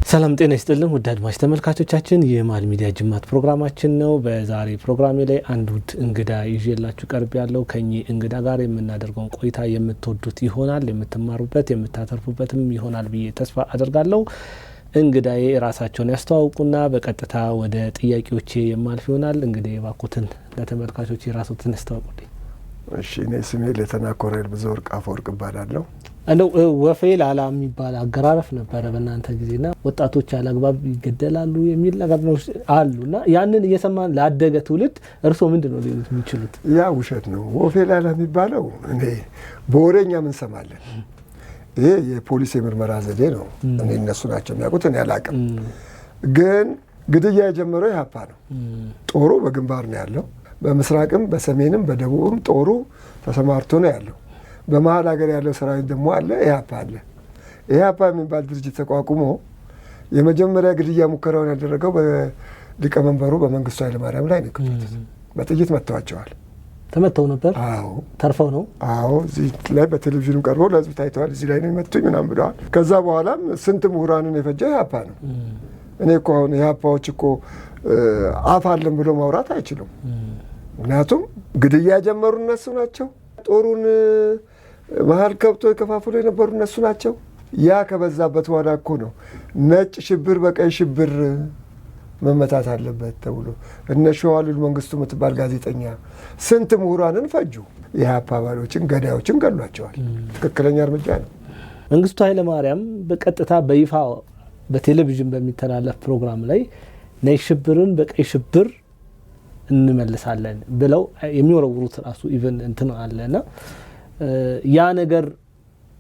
ሰላም ጤና ይስጥልን ውድ አድማጭ ተመልካቾቻችን የማል ሚዲያ ጅማት ፕሮግራማችን ነው። በዛሬ ፕሮግራሜ ላይ አንድ ውድ እንግዳ ይዤላችሁ ቀርብ ያለው ከኚህ እንግዳ ጋር የምናደርገውን ቆይታ የምትወዱት ይሆናል፣ የምትማሩበት የምታተርፉበትም ይሆናል ብዬ ተስፋ አደርጋለሁ። እንግዳዬ ራሳቸውን ያስተዋውቁና በቀጥታ ወደ ጥያቄዎቼ የማልፍ ይሆናል። እንግዲህ ባኩትን ለተመልካቾች ራስዎትን ያስተዋውቁልኝ። እሺ፣ እኔ ስሜ ሌተና ኮሎኔል ብዙወርቅ አፈወርቅ እባላለሁ። እንደው ወፌ ላላ የሚባል አገራረፍ ነበረ በእናንተ ጊዜና ወጣቶች ያለአግባብ ይገደላሉ የሚል ነገር ነው አሉና ያንን እየሰማን ላደገ ትውልድ እርሶ ምንድነው ሊሉት የሚችሉት? ያ ውሸት ነው። ወፌ ላላ የሚባለው እኔ በወሬኛ ምን ሰማለን። ይሄ የፖሊስ የምርመራ ዘዴ ነው። እኔ እነሱ ናቸው የሚያውቁት፣ እኔ አላውቅም። ግን ግድያ የጀመረው ኢህአፓ ነው። ጦሩ በግንባር ነው ያለው። በምስራቅም በሰሜንም በደቡብም ጦሩ ተሰማርቶ ነው ያለው። በመሀል ሀገር ያለው ሰራዊት ደግሞ አለ፣ ኢህአፓ አለ። ኢህአፓ የሚባል ድርጅት ተቋቁሞ የመጀመሪያ ግድያ ሙከራውን ያደረገው በሊቀመንበሩ በመንግስቱ ኃይለማርያም ላይ ነው። በጥይት መጥተዋቸዋል። ተመተው ነበር? አዎ። ተርፈው ነው? አዎ። እዚህ ላይ በቴሌቪዥኑ ቀርበው ለህዝብ ታይተዋል። እዚህ ላይ ነው የመቱኝ ምናምን ብለዋል። ከዛ በኋላም ስንት ምሁራንን የፈጀው ኢህአፓ ነው። እኔ እኮ አሁን ኢህአፓዎች እኮ አፍ አለን ብሎ ማውራት አይችሉም። ምክንያቱም ግድያ የጀመሩ እነሱ ናቸው። ጦሩን መሀል ከብቶ የከፋፍሎ የነበሩ እነሱ ናቸው። ያ ከበዛበት በኋላ እኮ ነው ነጭ ሽብር በቀይ ሽብር መመታት አለበት ተብሎ እነ ሸዋልሉ መንግስቱ የምትባል ጋዜጠኛ ስንት ምሁራንን ፈጁ። የኢህአፓ አባሎችን ገዳዮችን ገሏቸዋል። ትክክለኛ እርምጃ ነው። መንግስቱ ኃይለማርያም በቀጥታ በይፋ በቴሌቪዥን በሚተላለፍ ፕሮግራም ላይ ነጭ ሽብርን በቀይ ሽብር እንመልሳለን ብለው የሚወረውሩት ራሱ ኢቨን እንትን አለና ያ ነገር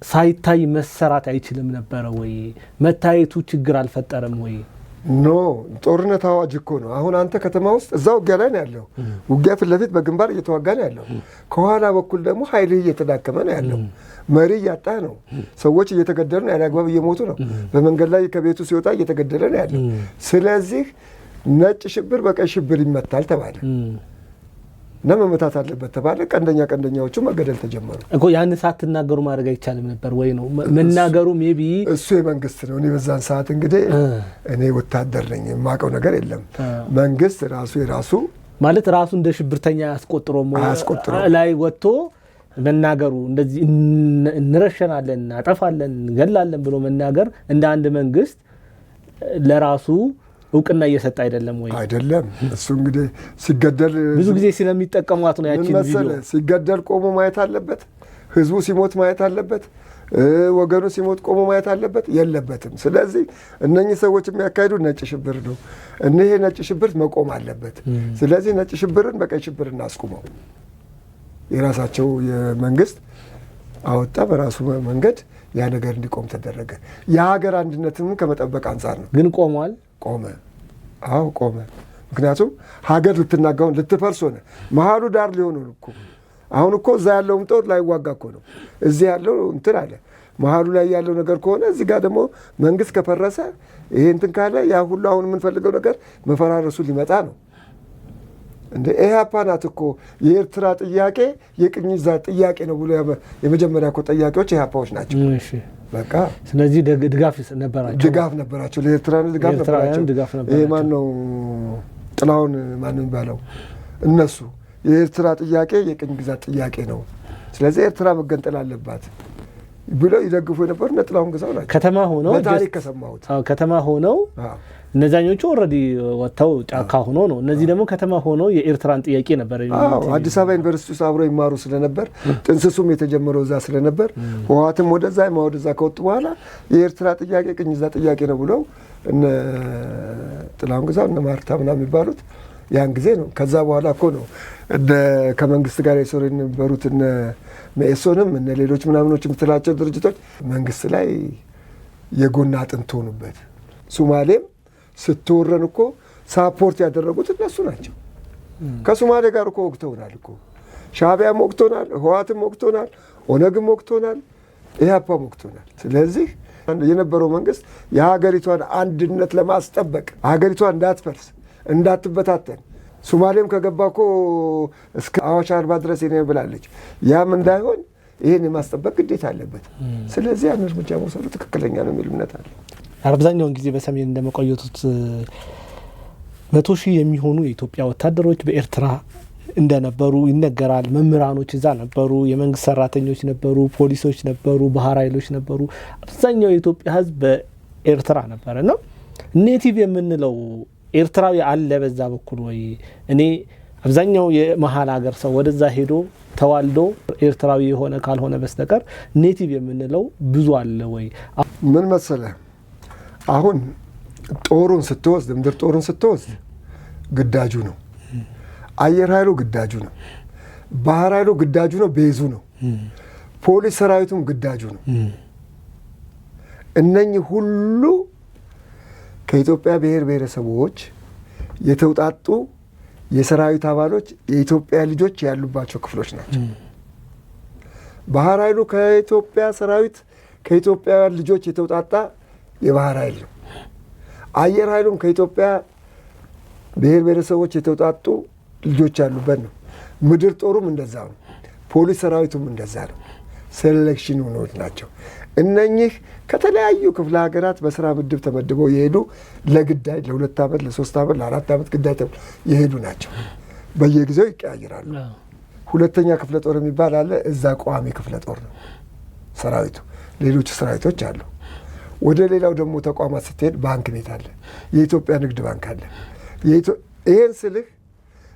ሳይታይ መሰራት አይችልም ነበረ ወይ? መታየቱ ችግር አልፈጠረም ወይ? ኖ፣ ጦርነት አዋጅ እኮ ነው። አሁን አንተ ከተማ ውስጥ እዛ ውጊያ ላይ ነው ያለው። ውጊያ ፊት ለፊት በግንባር እየተዋጋ ነው ያለው። ከኋላ በኩል ደግሞ ኃይልህ እየተዳከመ ነው ያለው። መሪ እያጣ ነው። ሰዎች እየተገደሉ ነው፣ ያለአግባብ እየሞቱ ነው። በመንገድ ላይ ከቤቱ ሲወጣ እየተገደለ ነው ያለው። ስለዚህ ነጭ ሽብር በቀይ ሽብር ይመታል ተባለ እና መመታት አለበት ተባለ። ቀንደኛዎቹ መገደል ተጀመሩ እኮ። ያን ሳትናገሩ ማድረግ አይቻልም ነበር ወይ ነው መናገሩ? ሜቢ እሱ የመንግስት ነው። እኔ በዛን ሰዓት እንግዲህ እኔ ወታደር ነኝ፣ የማውቀው ነገር የለም። መንግስት የራሱ ማለት ራሱ እንደ ሽብርተኛ አያስቆጥሮ ላይ ወጥቶ መናገሩ እንደዚህ እንረሸናለን፣ እናጠፋለን፣ እንገላለን ብሎ መናገር እንደ አንድ መንግስት ለራሱ እውቅና እየሰጠ አይደለም ወይ? አይደለም። እሱ እንግዲህ ሲገደል ብዙ ጊዜ ስለሚጠቀሟት ነው ያቺን ቪዲዮ። ሲገደል ቆሞ ማየት አለበት። ህዝቡ ሲሞት ማየት አለበት። ወገኑ ሲሞት ቆሞ ማየት አለበት? የለበትም። ስለዚህ እነኚህ ሰዎች የሚያካሂዱ ነጭ ሽብር ነው። እነዚህ ነጭ ሽብር መቆም አለበት። ስለዚህ ነጭ ሽብርን በቀይ ሽብር እናስቁመው። የራሳቸው የመንግስት አወጣ፣ በራሱ መንገድ ያ ነገር እንዲቆም ተደረገ። የሀገር አንድነትን ከመጠበቅ አንጻር ነው። ግን ቆሟል። ቆመ። አዎ ቆመ። ምክንያቱም ሀገር ልትናጋውን ልትፈርስ ሆነ። መሀሉ ዳር ሊሆኑ እኮ አሁን እኮ እዛ ያለውም ጦር ላይዋጋ እኮ ነው። እዚህ ያለው እንትን አለ። መሀሉ ላይ ያለው ነገር ከሆነ እዚህ ጋር ደግሞ መንግስት ከፈረሰ ይሄ እንትን ካለ ያ ሁሉ አሁን የምንፈልገው ነገር መፈራረሱ ሊመጣ ነው። እንደ ኢህአፓ ናት እኮ የኤርትራ ጥያቄ የቅኝ ግዛት ጥያቄ ነው ብሎ የመጀመሪያ እኮ ጠያቂዎች ኢህአፓዎች ናቸው። በቃ ስለዚህ ድጋፍ ነበራቸው ለኤርትራ ድጋፍ ነበራቸው። ይሄ ማን ነው ጥላውን ማን ነው የሚባለው? እነሱ የኤርትራ ጥያቄ የቅኝ ግዛት ጥያቄ ነው፣ ስለዚህ ኤርትራ መገንጠል አለባት ብለው ይደግፉ የነበሩ እነ ጥላውን ግዛው ናቸው። ከተማ ሆነው በታሪክ ከሰማሁት ከተማ ሆነው እነዛኞቹ ኦልሬዲ ወጥተው ጫካ ሆኖ ነው። እነዚህ ደግሞ ከተማ ሆኖ የኤርትራን ጥያቄ ነበር። አዲስ አበባ ዩኒቨርሲቲ ውስጥ አብረው ይማሩ ስለነበር ጥንስሱም የተጀመረው እዛ ስለነበር ህወሓትም ወደዛ ከወጡ በኋላ የኤርትራ ጥያቄ ቅኝ ግዛት ጥያቄ ነው ብለው እነ ጥላውን ግዛው እነ ማርታ ምናምን የሚባሉት ያን ጊዜ ነው። ከዛ በኋላ እኮ ነው ከመንግስት ጋር የሰሩ የነበሩት እነ መኢሶንም እነ ሌሎች ምናምኖች የምትላቸው ድርጅቶች መንግስት ላይ የጎና አጥንት ሆኑበት። ሶማሌም ስትወረን እኮ ሳፖርት ያደረጉት እነሱ ናቸው። ከሶማሌ ጋር እኮ ወቅተውናል እኮ። ሻዕቢያም ወቅቶናል፣ ህወሓትም ወቅቶናል፣ ኦነግም ወቅቶናል፣ ኢህአፓም ወቅቶናል። ስለዚህ የነበረው መንግስት የሀገሪቷን አንድነት ለማስጠበቅ ሀገሪቷን እንዳትፈርስ እንዳትበታተን፣ ሶማሌም ከገባ እኮ እስከ አዋሽ አርባ ድረስ የኔ ብላለች። ያም እንዳይሆን ይህን የማስጠበቅ ግዴታ አለበት። ስለዚህ ያን እርምጃ መውሰዱ ትክክለኛ ነው የሚል እምነት አለ። አብዛኛውን ጊዜ በሰሜን እንደመቆየቱት 100,000 የሚሆኑ የኢትዮጵያ ወታደሮች በኤርትራ እንደነበሩ ይነገራል። መምህራኖች እዛ ነበሩ፣ የመንግስት ሰራተኞች ነበሩ፣ ፖሊሶች ነበሩ፣ ባህር ኃይሎች ነበሩ። አብዛኛው የኢትዮጵያ ህዝብ በኤርትራ ነበረ እና ኔቲቭ የምንለው ኤርትራዊ አለ በዛ በኩል ወይ? እኔ አብዛኛው የመሀል ሀገር ሰው ወደዛ ሄዶ ተዋልዶ ኤርትራዊ የሆነ ካልሆነ በስተቀር ኔቲቭ የምንለው ብዙ አለ ወይ? ምን መሰለህ አሁን ጦሩን ስትወስድ ምድር ጦሩን ስትወስድ ግዳጁ ነው። አየር ኃይሉ ግዳጁ ነው። ባህር ኃይሉ ግዳጁ ነው፣ ቤዙ ነው። ፖሊስ ሰራዊቱም ግዳጁ ነው። እነኚህ ሁሉ ከኢትዮጵያ ብሔር ብሔረሰቦች የተውጣጡ የሰራዊት አባሎች የኢትዮጵያ ልጆች ያሉባቸው ክፍሎች ናቸው። ባህር ኃይሉ ከኢትዮጵያ ሰራዊት ከኢትዮጵያውያን ልጆች የተውጣጣ የባህር ኃይል ነው። አየር ኃይሉም ከኢትዮጵያ ብሔር ብሔረሰቦች የተውጣጡ ልጆች ያሉበት ነው። ምድር ጦሩም እንደዛ ነው። ፖሊስ ሰራዊቱም እንደዛ ነው። ሴሌክሽን ሆኖች ናቸው። እነኚህ ከተለያዩ ክፍለ ሀገራት በስራ ምድብ ተመድበው የሄዱ ለግዳጅ ለ2 ዓመት ለ3 ዓመት ለ4 ዓመት ግዳጅ የሄዱ ናቸው። በየጊዜው ይቀያየራሉ። ሁለተኛ ክፍለ ጦር የሚባል አለ። እዛ ቋሚ ክፍለ ጦር ነው ሰራዊቱ። ሌሎች ሰራዊቶች አሉ። ወደ ሌላው ደግሞ ተቋማት ስትሄድ ባንክ ቤት አለ። የኢትዮጵያ ንግድ ባንክ አለ። ይሄን ስልህ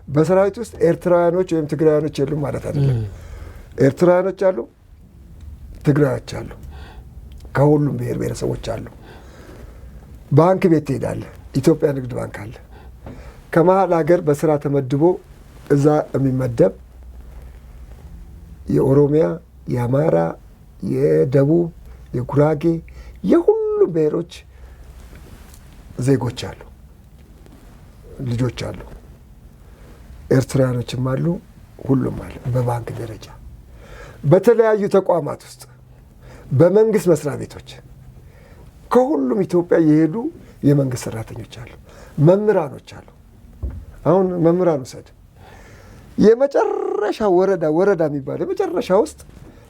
በሰራዊት ውስጥ ኤርትራውያኖች ወይም ትግራውያኖች የሉም ማለት አይደለም። ኤርትራውያኖች አሉ፣ ትግራዮች አሉ፣ ከሁሉም ብሔር ብሔረሰቦች አሉ። ባንክ ቤት ትሄዳለህ፣ ኢትዮጵያ ንግድ ባንክ አለ። ከመሀል ሀገር በስራ ተመድቦ እዛ የሚመደብ የኦሮሚያ፣ የአማራ፣ የደቡብ፣ የጉራጌ የሁሉም ብሔሮች ዜጎች አሉ፣ ልጆች አሉ። ኤርትራውያኖችም አሉ፣ ሁሉም አለ። በባንክ ደረጃ በተለያዩ ተቋማት ውስጥ በመንግስት መስሪያ ቤቶች ከሁሉም ኢትዮጵያ የሄዱ የመንግስት ሰራተኞች አሉ፣ መምህራኖች አሉ። አሁን መምህራን ውሰድ። የመጨረሻ ወረዳ የሚባለው የመጨረሻ ውስጥ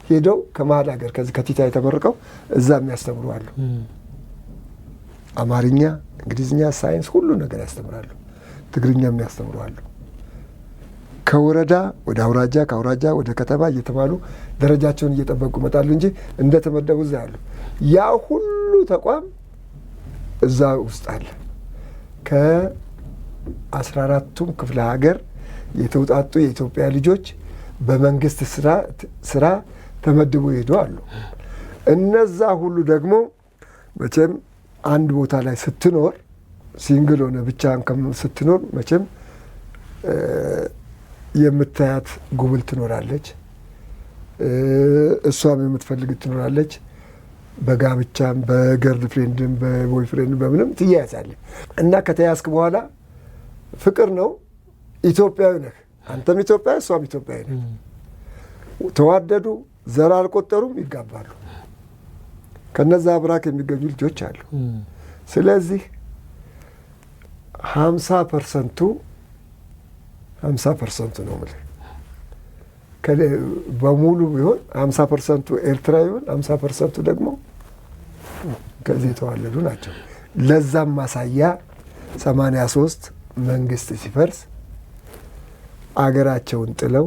ሄደው ከመሀል ሀገር ከዚህ ከቲታ የተመረቀው እዛ የሚያስተምሩ አሉ። አማርኛ፣ እንግሊዝኛ፣ ሳይንስ ሁሉ ነገር ያስተምራሉ። ትግርኛ የሚያስተምሩ አሉ። ከወረዳ ወደ አውራጃ ከአውራጃ ወደ ከተማ እየተባሉ ደረጃቸውን እየጠበቁ ይመጣሉ እንጂ እንደተመደቡ እዛ ያሉ ያ ሁሉ ተቋም እዛ ውስጥ አለ። ከ14ቱም ክፍለ ሀገር የተውጣጡ የኢትዮጵያ ልጆች በመንግስት ስራ ተመድቦ ሄዱ አሉ። እነዛ ሁሉ ደግሞ መቼም አንድ ቦታ ላይ ስትኖር ሲንግል ሆነ ብቻህን ስትኖር መቼም የምታያት ጉብል ትኖራለች፣ እሷም የምትፈልግ ትኖራለች። በጋብቻም በገርል ፍሬንድም በቦይ ፍሬንድም በምንም ትያያዛለህ እና ከተያዝክ በኋላ ፍቅር ነው። ኢትዮጵያዊ ነህ፣ አንተም ኢትዮጵያዊ እሷም ኢትዮጵያዊ ነህ። ተዋደዱ፣ ዘር አልቆጠሩም፣ ይጋባሉ። ከነዛ አብራክ የሚገኙ ልጆች አሉ። ስለዚህ 50% ነው የምልህ በሙሉ ቢሆን 50% ኤርትራ ይሆን 50% ደግሞ ከዚህ የተዋለዱ ናቸው። ለዛም ማሳያ 83 መንግስት ሲፈርስ አገራቸውን ጥለው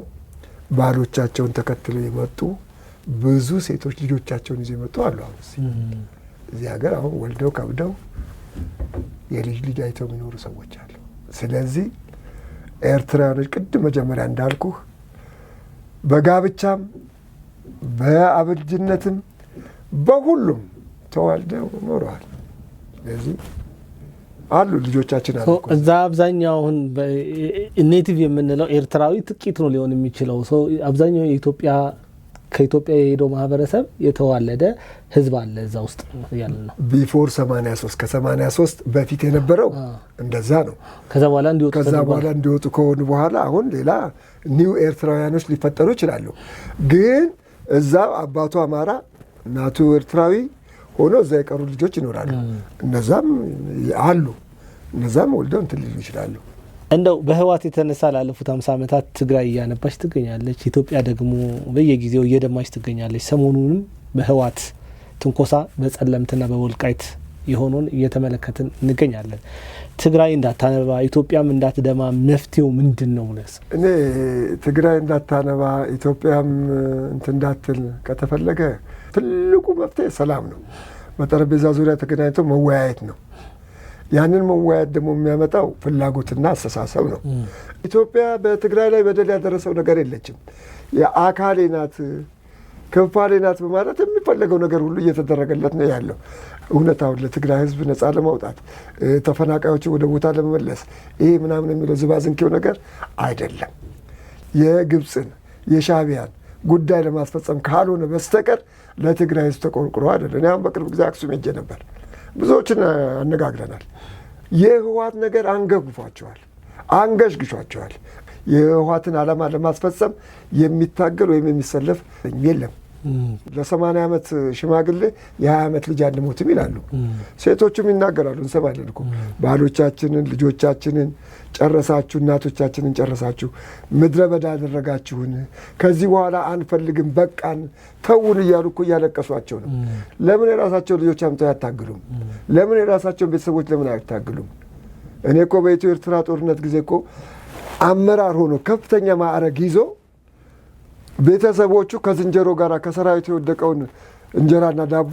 ባሎቻቸውን ተከትለው የመጡ ብዙ ሴቶች ልጆቻቸውን ይዘው የመጡ አሉ። አሁን እዚህ ሀገር አሁን ወልደው ከብደው የልጅ ልጅ አይተው የሚኖሩ ሰዎች አሉ። ስለዚህ ኤርትራውያኖች ቅድም መጀመሪያ እንዳልኩህ በጋብቻም በአብልጅነትም በሁሉም ተዋልደው ኖረዋል። ስለዚህ አሉ ልጆቻችን አሉ። እዛ አብዛኛው አሁን ኔቲቭ የምንለው ኤርትራዊ ጥቂት ነው ሊሆን የሚችለው። አብዛኛው ከኢትዮጵያ የሄደው ማህበረሰብ የተዋለደ ህዝብ አለ እዛ ውስጥ ያለ ነው። ቢፎር 83 ከ83 በፊት የነበረው እንደዛ ነው። ከዛ በኋላ እንዲወጡ ከሆኑ በኋላ አሁን ሌላ ኒው ኤርትራውያኖች ሊፈጠሩ ይችላሉ። ግን እዛ አባቱ አማራ እናቱ ኤርትራዊ ሆኖ እዛ የቀሩ ልጆች ይኖራሉ። እነዛም አሉ። እነዛም ወልደው እንትን ሊሉ ይችላሉ። እንደው በህዋት የተነሳ ላለፉት 50 ዓመታት ትግራይ እያነባች ትገኛለች። ኢትዮጵያ ደግሞ በየጊዜው እየደማች ትገኛለች። ሰሞኑንም በህዋት ትንኮሳ በጸለምትና በወልቃይት የሆኑን እየተመለከትን እንገኛለን። ትግራይ እንዳታነባ ኢትዮጵያም እንዳትደማ መፍትሄው ምንድን ነው? እኔ ትግራይ እንዳታነባ ኢትዮጵያም እንዳትል ከተፈለገ ትልቁ መፍትሄ ሰላም ነው። በጠረጴዛ ዙሪያ ተገናኝቶ መወያየት ነው። ያንን መወያየት ደግሞ የሚያመጣው ፍላጎትና አስተሳሰብ ነው። ኢትዮጵያ በትግራይ ላይ በደል ያደረሰው ነገር የለችም። የአካሌ ናት ክንፋሌ ናት በማለት የሚፈለገው ነገር ሁሉ እየተደረገለት ነው ያለው። እውነታውን ለትግራይ ሕዝብ ነጻ ለማውጣት ተፈናቃዮችን ወደ ቦታ ለመመለስ ይሄ ምናምን የሚለው ዝባዝንኬው ነገር አይደለም። የግብፅን የሻዕቢያን ጉዳይ ለማስፈጸም ካልሆነ በስተቀር ለትግራይ ሕዝብ ተቆርቁሮ አይደለም። እኔ አሁን በቅርብ ጊዜ አክሱም ሄጄ ነበር። ብዙዎችን አነጋግረናል። የህወሓት ነገር አንገጉፏቸዋል፣ አንገሽግሿቸዋል። የህወሓትን ዓላማ ለማስፈጸም የሚታገል ወይም የሚሰለፍ የለም። ለ80 ዓመት ሽማግሌ የ20 ዓመት ልጅ አንሞትም ይላሉ። ሴቶቹም ይናገራሉ፣ እንሰማለን እኮ ባሎቻችንን ልጆቻችንን ጨረሳችሁ፣ እናቶቻችንን ጨረሳችሁ፣ ምድረ በዳ ያደረጋችሁን፣ ከዚህ በኋላ አንፈልግም፣ በቃን፣ ተውን እያሉ እኮ እያለቀሷቸው ነው። ለምን የራሳቸውን ልጆች አምጥተው ያታግሉም? ለምን የራሳቸውን ቤተሰቦች ለምን አይታግሉም? እኔ እኮ በኢትዮ ኤርትራ ጦርነት ጊዜ እኮ አመራር ሆኖ ከፍተኛ ማዕረግ ይዞ ቤተሰቦቹ ከዝንጀሮ ጋር ከሰራዊት የወደቀውን እንጀራና ዳቦ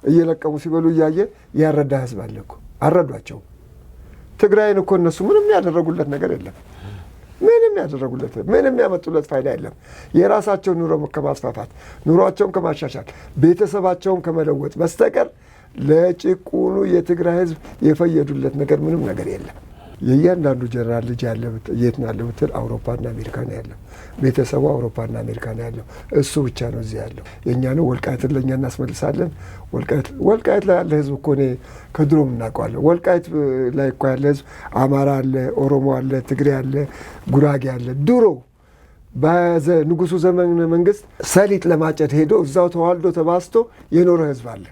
እየለቀሙ ሲበሉ እያየ ያረዳ ህዝብ አለ እኮ። አረዷቸው። ትግራይን እኮ እነሱ ምንም ያደረጉለት ነገር የለም። ምንም ያመጡለት ፋይዳ የለም። የራሳቸውን ኑሮ ከማስፋፋት ኑሯቸውን ከማሻሻል ቤተሰባቸውን ከመለወጥ በስተቀር ለጭቁኑ የትግራይ ህዝብ የፈየዱለት ነገር ምንም ነገር የለም። የእያንዳንዱ ጀነራል ልጅ ያለ የት ነው ያለው ብትል አውሮፓና አሜሪካ ነው ያለው። ቤተሰቡ አውሮፓና አሜሪካ ነው ያለው። እሱ ብቻ ነው እዚህ ያለው። የእኛ ነው። ወልቃይትን ለእኛ እናስመልሳለን። ወልቃይት ላይ ያለ ህዝብ እኮ እኔ ከድሮም እናውቀዋለሁ። ወልቃይት ላይ እኮ ያለ ህዝብ አማራ አለ፣ ኦሮሞ አለ፣ ትግሬ አለ፣ ጉራጌ አለ። ድሮ በንጉሱ ዘመን መንግስት ሰሊጥ ለማጨድ ሄዶ እዛው ተዋልዶ ተባስቶ የኖረ ህዝብ አለ።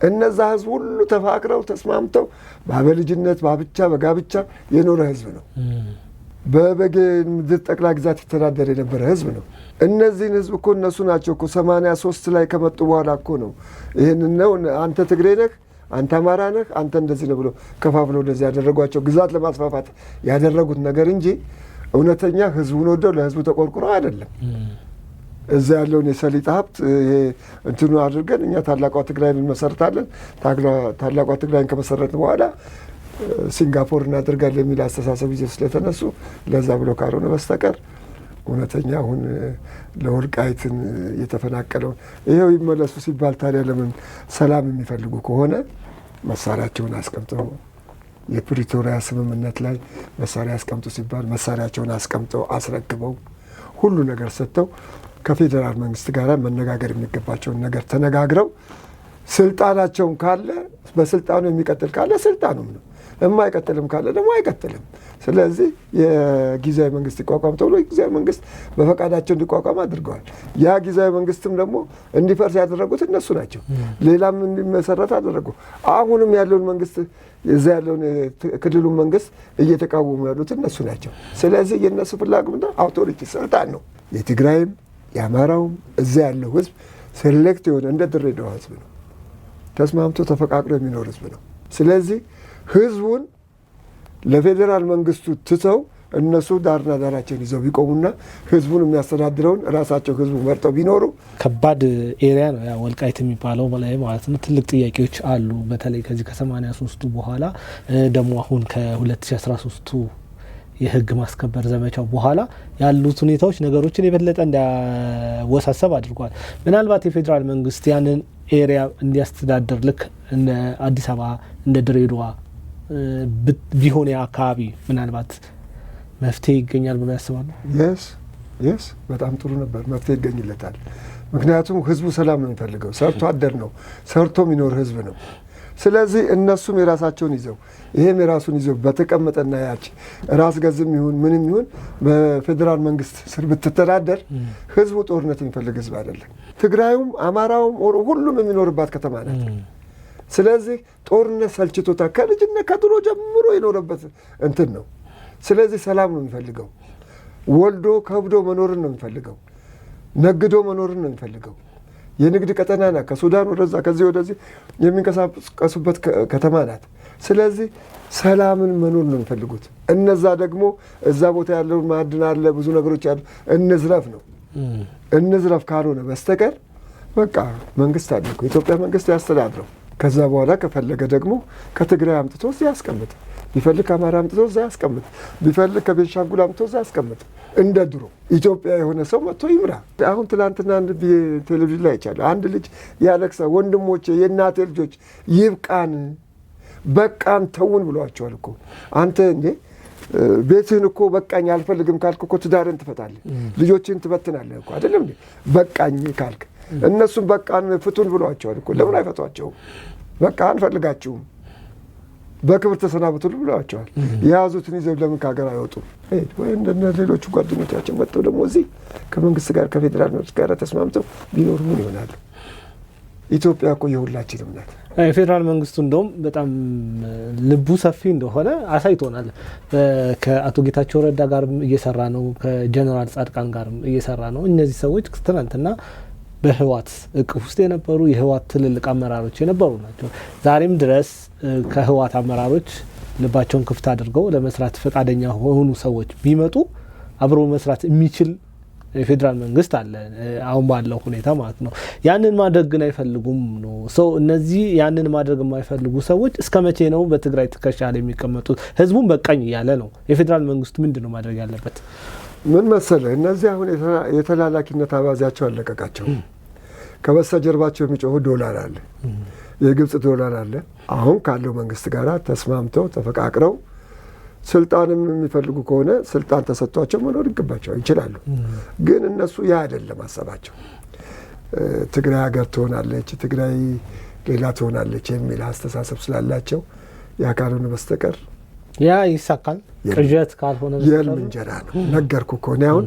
እነዛ ህዝብ ሁሉ ተፋቅረው ተስማምተው በልጅነት በብቻ በጋብቻ የኖረ ህዝብ ነው። በበጌ ምድር ጠቅላይ ግዛት ይተዳደር የነበረ ህዝብ ነው። እነዚህን ህዝብ እኮ እነሱ ናቸው እኮ 83 ላይ ከመጡ በኋላ እኮ ነው ይህንን ነው አንተ ትግሬ ነህ፣ አንተ አማራ ነህ፣ አንተ እንደዚህ ነው ብሎ ከፋፍለው እንደዚህ ያደረጓቸው ግዛት ለማስፋፋት ያደረጉት ነገር እንጂ እውነተኛ ህዝቡን ወደው ለህዝቡ ተቆርቁረው አይደለም። እዛ ያለውን የሰሊጥ ሀብት ይሄ እንትኑ አድርገን እኛ ታላቋ ትግራይን እንመሰርታለን፣ ታላቋ ትግራይን ከመሰረትን በኋላ ሲንጋፖር እናደርጋለን የሚል አስተሳሰብ ይዘው ስለተነሱ ለዛ ብሎ ካልሆነ በስተቀር እውነተኛ አሁን ለወልቃይትን የተፈናቀለውን ይሄው ይመለሱ ሲባል ታዲያ ለምን ሰላም የሚፈልጉ ከሆነ መሳሪያቸውን አስቀምጠው የፕሪቶሪያ ስምምነት ላይ መሳሪያ አስቀምጡ ሲባል መሳሪያቸውን አስቀምጠው አስረክበው ሁሉ ነገር ሰጥተው ከፌዴራል መንግስት ጋር መነጋገር የሚገባቸውን ነገር ተነጋግረው ስልጣናቸውን ካለ በስልጣኑ የሚቀጥል ካለ ስልጣኑም ነው፣ የማይቀጥልም ካለ ደግሞ አይቀጥልም። ስለዚህ የጊዜያዊ መንግስት ይቋቋም ተብሎ ጊዜያዊ መንግስት በፈቃዳቸው እንዲቋቋም አድርገዋል። ያ ጊዜያዊ መንግስትም ደግሞ እንዲፈርስ ያደረጉት እነሱ ናቸው። ሌላም እንዲመሰረት አደረጉ። አሁንም ያለውን መንግስት እዛ ያለውን ክልሉን መንግስት እየተቃወሙ ያሉት እነሱ ናቸው። ስለዚህ የእነሱ ፍላጎት አውቶሪቲ ስልጣን ነው። የትግራይም የአማራውም እዛ ያለው ህዝብ ሴሌክት የሆነ እንደ ድሬዳዋ ህዝብ ነው። ተስማምቶ ተፈቃቅሎ የሚኖር ህዝብ ነው። ስለዚህ ህዝቡን ለፌዴራል መንግስቱ ትተው እነሱ ዳርና ዳራቸውን ይዘው ቢቆሙና ህዝቡን የሚያስተዳድረውን ራሳቸው ህዝቡ መርጠው ቢኖሩ ከባድ ኤሪያ ነው ያ ወልቃይት የሚባለው በላይ ማለት ነው። ትልቅ ጥያቄዎች አሉ። በተለይ ከዚህ ከ83ቱ በኋላ ደግሞ አሁን ከ2013ቱ የህግ ማስከበር ዘመቻው በኋላ ያሉት ሁኔታዎች ነገሮችን የበለጠ እንዲያወሳሰብ አድርጓል። ምናልባት የፌዴራል መንግስት ያንን ኤሪያ እንዲያስተዳድር ልክ እንደ አዲስ አበባ እንደ ድሬዳዋ ቢሆን አካባቢ ምናልባት መፍትሄ ይገኛል ብሎ ያስባሉ? የስ በጣም ጥሩ ነበር። መፍትሄ ይገኝለታል። ምክንያቱም ህዝቡ ሰላም ነው የሚፈልገው። ሰርቶ አደር ነው፣ ሰርቶ የሚኖር ህዝብ ነው። ስለዚህ እነሱም የራሳቸውን ይዘው ይሄም የራሱን ይዘው በተቀመጠና ያች ራስ ገዝም ይሁን ምንም ይሁን በፌዴራል መንግስት ስር ብትተዳደር ህዝቡ ጦርነት የሚፈልግ ህዝብ አይደለም። ትግራዩም አማራውም ሁሉም የሚኖርባት ከተማ ናት። ስለዚህ ጦርነት ሰልችቶታል። ከልጅነት ከድሮ ጀምሮ የኖረበት እንትን ነው። ስለዚህ ሰላም ነው የሚፈልገው። ወልዶ ከብዶ መኖርን ነው የሚፈልገው። ነግዶ መኖርን ነው የሚፈልገው። የንግድ ቀጠና ናት። ከሱዳን ወደዛ ከዚህ ወደዚህ የሚንቀሳቀሱበት ከተማ ናት። ስለዚህ ሰላምን መኖር ነው የሚፈልጉት። እነዛ ደግሞ እዛ ቦታ ያለውን ማዕድን አለ፣ ብዙ ነገሮች አሉ፣ እንዝረፍ ነው። እንዝረፍ ካልሆነ በስተቀር በቃ መንግስት አለ እኮ የኢትዮጵያ መንግስት ያስተዳድረው። ከዛ በኋላ ከፈለገ ደግሞ ከትግራይ አምጥቶ እዚህ ያስቀምጥ፣ ቢፈልግ ከአማራ አምጥቶ እዛ ያስቀምጥ፣ ቢፈልግ ከቤንሻንጉል አምጥቶ እዛ ያስቀምጥ። እንደ ድሮ ኢትዮጵያ የሆነ ሰው መጥቶ ይምራ። አሁን ትናንትና አንድ ቴሌቪዥን ላይ ይቻለ አንድ ልጅ ያለቅሳ፣ ወንድሞቼ የእናቴ ልጆች ይብቃን፣ በቃን ተውን ብሏቸዋል እኮ። አንተ እንዴ ቤትህን እኮ በቃኝ አልፈልግም ካልክ እኮ ትዳርን ትፈታለህ፣ ልጆችን ትበትናለህ እኮ አይደለም እንዴ? በቃኝ ካልክ እነሱም በቃን ፍቱን ብሏቸዋል እኮ። ለምን አይፈቷቸውም? በቃ አንፈልጋችሁም በክብር ተሰናብቱን ብለዋቸዋል። የያዙትን ይዘው ለምን ከሀገር አይወጡም? ወይ እንደ ሌሎቹ ጓደኞቻችን መጥተው ደግሞ እዚህ ከመንግስት ጋር ከፌዴራል መንግስት ጋር ተስማምተው ቢኖሩ ምን ይሆናሉ? ኢትዮጵያ እኮ የሁላችንም ናት። የፌዴራል መንግስቱ እንደውም በጣም ልቡ ሰፊ እንደሆነ አሳይቶናል። ከአቶ ጌታቸው ረዳ ጋር እየሰራ ነው፣ ከጀነራል ጻድቃን ጋር እየሰራ ነው። እነዚህ ሰዎች ትናንትና በህወሓት እቅፍ ውስጥ የነበሩ የህወሓት ትልልቅ አመራሮች የነበሩ ናቸው። ዛሬም ድረስ ከህወሓት አመራሮች ልባቸውን ክፍት አድርገው ለመስራት ፈቃደኛ የሆኑ ሰዎች ቢመጡ አብሮ መስራት የሚችል የፌዴራል መንግስት አለ አሁን ባለው ሁኔታ ማለት ነው። ያንን ማድረግ ግን አይፈልጉም ነው ሰው። እነዚህ ያንን ማድረግ የማይፈልጉ ሰዎች እስከ መቼ ነው በትግራይ ትከሻ ላይ የሚቀመጡት? ህዝቡን በቃኝ እያለ ነው። የፌዴራል መንግስቱ ምንድን ነው ማድረግ ያለበት? ምን መሰለህ፣ እነዚህ አሁን የተላላኪነት አባዜያቸው አለቀቃቸው። ከበስተጀርባቸው የሚጮሁ ዶላር አለ፣ የግብጽ ዶላር አለ። አሁን ካለው መንግስት ጋር ተስማምተው ተፈቃቅረው ስልጣንም የሚፈልጉ ከሆነ ስልጣን ተሰጥቷቸው መኖር ይገባቸው ይችላሉ። ግን እነሱ ያ አይደለም ሀሳባቸው። ትግራይ ሀገር ትሆናለች፣ ትግራይ ሌላ ትሆናለች የሚል አስተሳሰብ ስላላቸው ያ ካልሆነ በስተቀር ያ ይሳካል። ቅዠት ካልሆነ የህልም እንጀራ ነው። ነገርኩ እኮ እኔ አሁን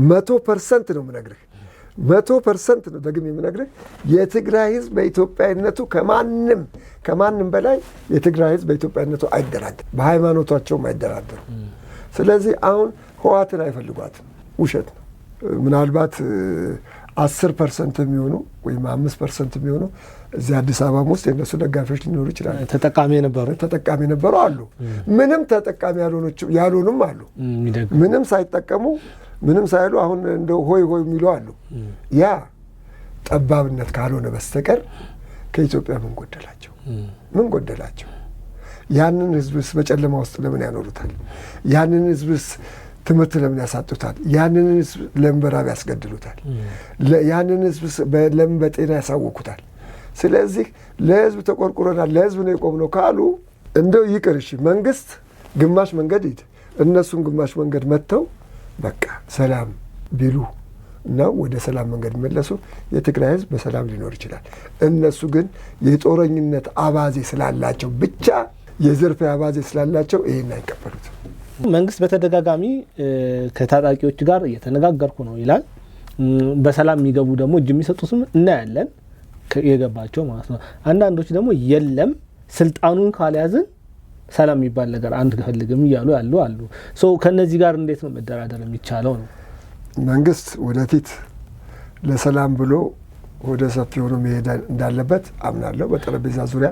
100% ነው የምነግርህ፣ 100% ነው ደግሜ የምነግርህ። የትግራይ ህዝብ በኢትዮጵያዊነቱ ከማንም በላይ የትግራይ ህዝብ በኢትዮጵያዊነቱ አይደራደርም፣ በሃይማኖታቸውም አይደራደሩም። ስለዚህ አሁን ህወሓትን አይፈልጓትም፣ ውሸት ነው። ምናልባት 10% የሚሆኑ ወይም 5% የሚሆኑ እዚህ አዲስ አበባ ውስጥ የእነሱ ደጋፊዎች ሊኖሩ ይችላሉ። ተጠቃሚ የነበሩ አሉ። ምንም ተጠቃሚ ያልሆኑም አሉ። ምንም ሳይጠቀሙ ምንም ሳይሉ አሁን እንደ ሆይ የሚሉ አሉ። ያ ጠባብነት ካልሆነ በስተቀር ከኢትዮጵያ ምን ጎደላቸው? ያንን ህዝብስ በጨለማ ውስጥ ለምን ያኖሩታል? ያንን ህዝብስ ትምህርት ለምን ያሳጡታል? ያንን ህዝብ ለምን በራብ ያስገድሉታል? ያንን ህዝብ ለምን በጤና ያሳወኩታል? ስለዚህ ለህዝብ ተቆርቁረናል፣ ለህዝብ ነው የቆምነው ካሉ እንደው ይቅር እሺ፣ መንግስት ግማሽ መንገድ ሂድ፣ እነሱም ግማሽ መንገድ መጥተው በቃ ሰላም ቢሉ እና ወደ ሰላም መንገድ መለሱ፣ የትግራይ ህዝብ በሰላም ሊኖር ይችላል። እነሱ ግን የጦረኝነት አባዜ ስላላቸው ብቻ የዝርፊያ አባዜ ስላላቸው ይሄን አይቀበሉትም። መንግስት በተደጋጋሚ ከታጣቂዎች ጋር እየተነጋገርኩ ነው ይላል። በሰላም የሚገቡ ደግሞ እጅ የሚሰጡትም እናያለን፣ የገባቸው ማለት ነው። አንዳንዶች ደግሞ የለም ስልጣኑን ካልያዝን ሰላም የሚባል ነገር አንፈልግም እያሉ ያሉ አሉ። ከነዚህ ጋር እንዴት ነው መደራደር የሚቻለው ነው? መንግስት ወደፊት ለሰላም ብሎ ወደ ሰፊ ሆኖ መሄድ እንዳለበት አምናለሁ። በጠረጴዛ ዙሪያ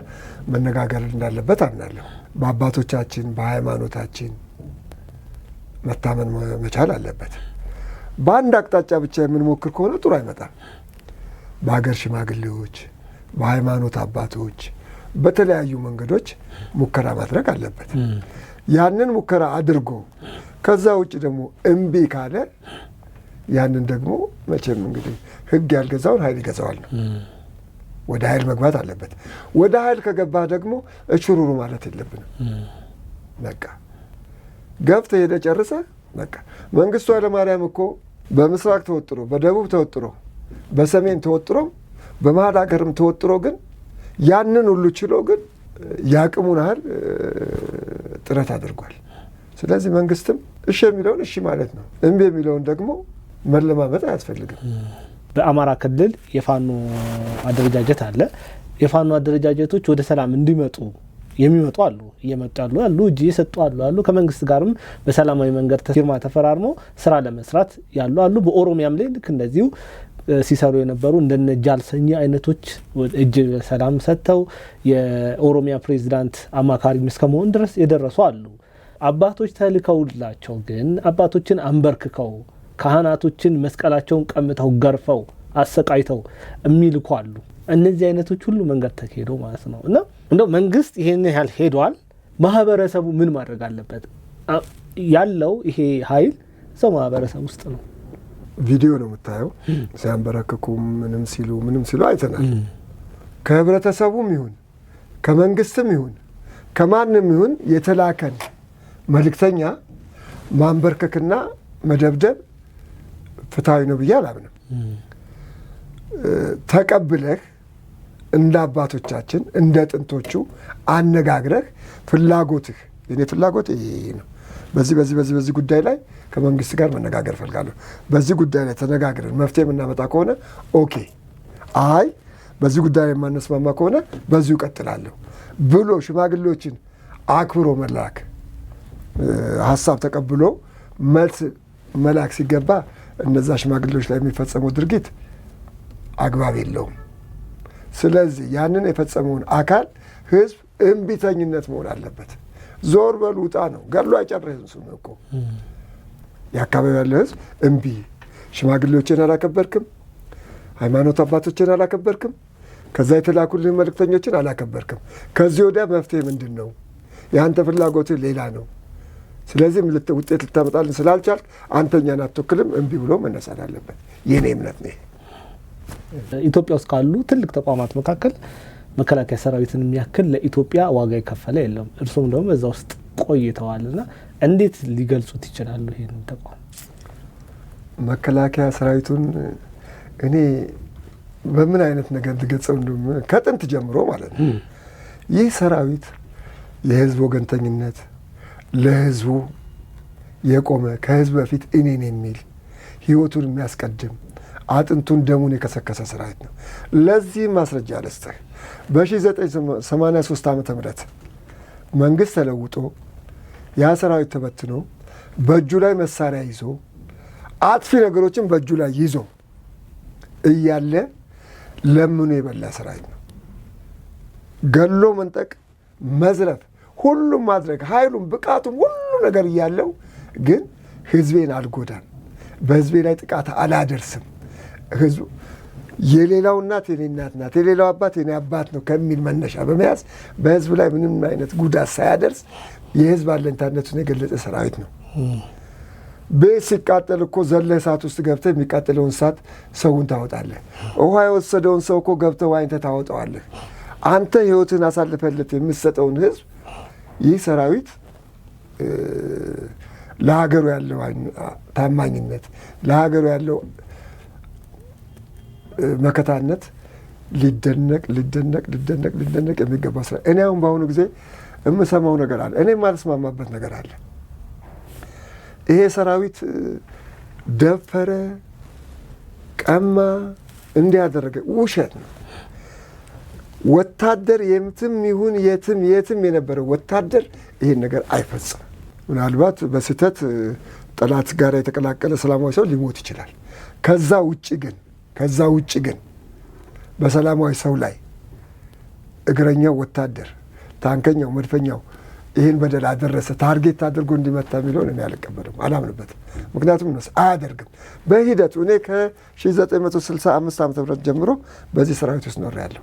መነጋገር እንዳለበት አምናለሁ። በአባቶቻችን በሃይማኖታችን መታመን መቻል አለበት። በአንድ አቅጣጫ ብቻ የምንሞክር ከሆነ ጥሩ አይመጣም። በሀገር ሽማግሌዎች፣ በሃይማኖት አባቶች በተለያዩ መንገዶች ሙከራ ማድረግ አለበት። ያንን ሙከራ አድርጎ ከዛ ውጭ ደግሞ እምቢ ካለ ያንን ደግሞ መቼም እንግዲህ ህግ ያልገዛውን ኃይል ይገዛዋል ነው። ወደ ኃይል መግባት አለበት። ወደ ኃይል ከገባህ ደግሞ እሽሩሩ ማለት የለብንም። በቃ ገብተህ ሄደህ ጨርሰህ በቃ። መንግስቱ ኃይለማርያም እኮ በምስራቅ ተወጥሮ፣ በደቡብ ተወጥሮ፣ በሰሜን ተወጥሮ፣ በመሀል ሀገርም ተወጥሮ ግን ያንን ሁሉ ችሎ ግን ያቅሙን ያህል ጥረት አድርጓል። ስለዚህ መንግስትም እሺ የሚለውን እሺ ማለት ነው፣ እምቢ የሚለውን ደግሞ መለማመጥ አያስፈልግም። በአማራ ክልል የፋኖ አደረጃጀት አለ። የፋኖ አደረጃጀቶች ወደ ሰላም እንዲመጡ የሚመጡ አሉ፣ እየመጡ አሉ፣ እጅ እየሰጡ አሉ። ከመንግስት ጋርም በሰላማዊ መንገድ ፊርማ ተፈራርሞ ስራ ለመስራት ያሉ አሉ። በኦሮሚያም ላይ ልክ እንደዚሁ ሲሰሩ የነበሩ እንደነ ጃልሰኛ አይነቶች እጅ ሰላም ሰጥተው የኦሮሚያ ፕሬዝዳንት አማካሪ እስከመሆን ድረስ የደረሱ አሉ። አባቶች ተልከውላቸው ግን አባቶችን አንበርክከው ካህናቶችን መስቀላቸውን ቀምተው ገርፈው አሰቃይተው የሚልኩ አሉ። እነዚህ አይነቶች ሁሉ መንገድ ተከሄዶ ማለት ነው። እና እንደው መንግስት ይሄን ያህል ሄዷል፣ ማህበረሰቡ ምን ማድረግ አለበት? ያለው ይሄ ኃይል ሰው ማህበረሰብ ውስጥ ነው። ቪዲዮ ነው የምታየው። ሲያንበረክኩም ምንም ሲሉ አይተናል። ከህብረተሰቡም ይሁን ከመንግስትም ይሁን ከማንም ይሁን የተላከን መልእክተኛ ማንበርከክና መደብደብ ፍትሃዊ ነው ብዬ አላምንም። ተቀብለህ እንደ አባቶቻችን እንደ ጥንቶቹ አነጋግረህ ፍላጎትህ የኔ ፍላጎት ይሄ ነው፣ በዚህ ጉዳይ ላይ ከመንግስት ጋር መነጋገር ፈልጋለሁ፣ በዚህ ጉዳይ ላይ ተነጋግረን መፍትሄ የምናመጣ ከሆነ ኦኬ፣ አይ በዚህ ጉዳይ ላይ የማነስማማ ከሆነ በዚሁ እቀጥላለሁ ብሎ ሽማግሌዎችን አክብሮ መላክ፣ ሀሳብ ተቀብሎ መልስ መላክ ሲገባ እነዛ ሽማግሌዎች ላይ የሚፈጸመው ድርጊት አግባብ የለውም። ስለዚህ ያንን የፈጸመውን አካል ህዝብ እምቢተኝነት መሆን አለበት። ዞር በል ውጣ ነው፣ ገድሎ አይጨርህም። እሱ እኮ የአካባቢ ያለ ህዝብ እምቢ፣ ሽማግሌዎችን አላከበርክም፣ ሃይማኖት አባቶችን አላከበርክም፣ ከዛ የተላኩልህ መልእክተኞችን አላከበርክም፣ ከዚህ ወዲያ መፍትሄ ምንድን ነው? የአንተ ፍላጎትህ ሌላ ነው። ስለዚህ ውጤት ልታመጣልን ስላልቻልክ አንተኛን አትወክልም፣ እምቢ ብሎ መነሳት አለበት። የኔ እምነት ነው። ኢትዮጵያ ውስጥ ካሉ ትልቅ ተቋማት መካከል መከላከያ ሰራዊትን የሚያክል ለኢትዮጵያ ዋጋ የከፈለ የለም። እርሱም ደግሞ እዛ ውስጥ ቆይተዋልና እንዴት ሊገልጹት ይችላሉ ይሄን ተቋም? መከላከያ ሰራዊቱን እኔ በምን አይነት ነገር ልገልጸው እንደም ከጥንት ጀምሮ ማለት ነው ይህ ሰራዊት የህዝብ ወገንተኝነት ለህዝቡ የቆመ ከህዝብ በፊት እኔን የሚል ህይወቱን የሚያስቀድም አጥንቱን ደሙን የከሰከሰ ሰራዊት ነው። ለዚህ ማስረጃ ልስጥህ። በ1983 ዓመተ ምህረት መንግስት ተለውጦ ያ ሰራዊት ተበትኖ በእጁ ላይ መሳሪያ ይዞ አጥፊ ነገሮችን በእጁ ላይ ይዞ እያለ ለምኑ የበላ ሰራዊት ነው። ገሎ መንጠቅ፣ መዝረፍ፣ ሁሉም ማድረግ ኃይሉም ብቃቱም ሁሉ ነገር እያለው ግን ህዝቤን አልጎዳም፣ በህዝቤ ላይ ጥቃት አላደርስም፣ ህዝቡ የሌላው እናት የኔ እናት ናት፣ የሌላው አባት የኔ አባት ነው ከሚል መነሻ በመያዝ በህዝብ ላይ ምንም አይነት ጉዳት ሳያደርስ የህዝብ አለኝታነቱን የገለጸ ሰራዊት ነው። ቤት ሲቃጠል እኮ ዘለህ እሳት ውስጥ ገብተህ የሚቃጠለውን እሳት ሰውን ታወጣለህ። ውሃ የወሰደውን ሰው እኮ ገብተህ ዋኝተህ ታወጣዋለህ። አንተ ህይወትን አሳልፈለት የምትሰጠውን ህዝብ ይህ ሰራዊት ለሀገሩ ያለው ታማኝነት፣ ለሀገሩ ያለው መከታነት ሊደነቅ የሚገባ ስራ። እኔ አሁን በአሁኑ ጊዜ የምሰማው ነገር አለ፣ እኔ የማልስማማበት ነገር አለ። ይሄ ሰራዊት ደፈረ፣ ቀማ፣ እንዲያደረገ ውሸት ነው። ወታደር የትም ይሁን የትም የነበረው ወታደር ይሄን ነገር አይፈጽም። ምናልባት በስህተት ጠላት ጋር የተቀላቀለ ሰላማዊ ሰው ሊሞት ይችላል። ከዛ ውጭ ግን በሰላማዊ ሰው ላይ እግረኛው ወታደር፣ ታንከኛው፣ መድፈኛው ይህን በደል አደረሰ ታርጌት አድርጎ እንዲመታ የሚለውን እኔ አልቀበልም፣ አላምንበትም። ምክንያቱም እነሱ አያደርግም። በሂደቱ እኔ ከ1965 ዓ ም ጀምሮ በዚህ ሰራዊት ውስጥ ኖሬያለሁ።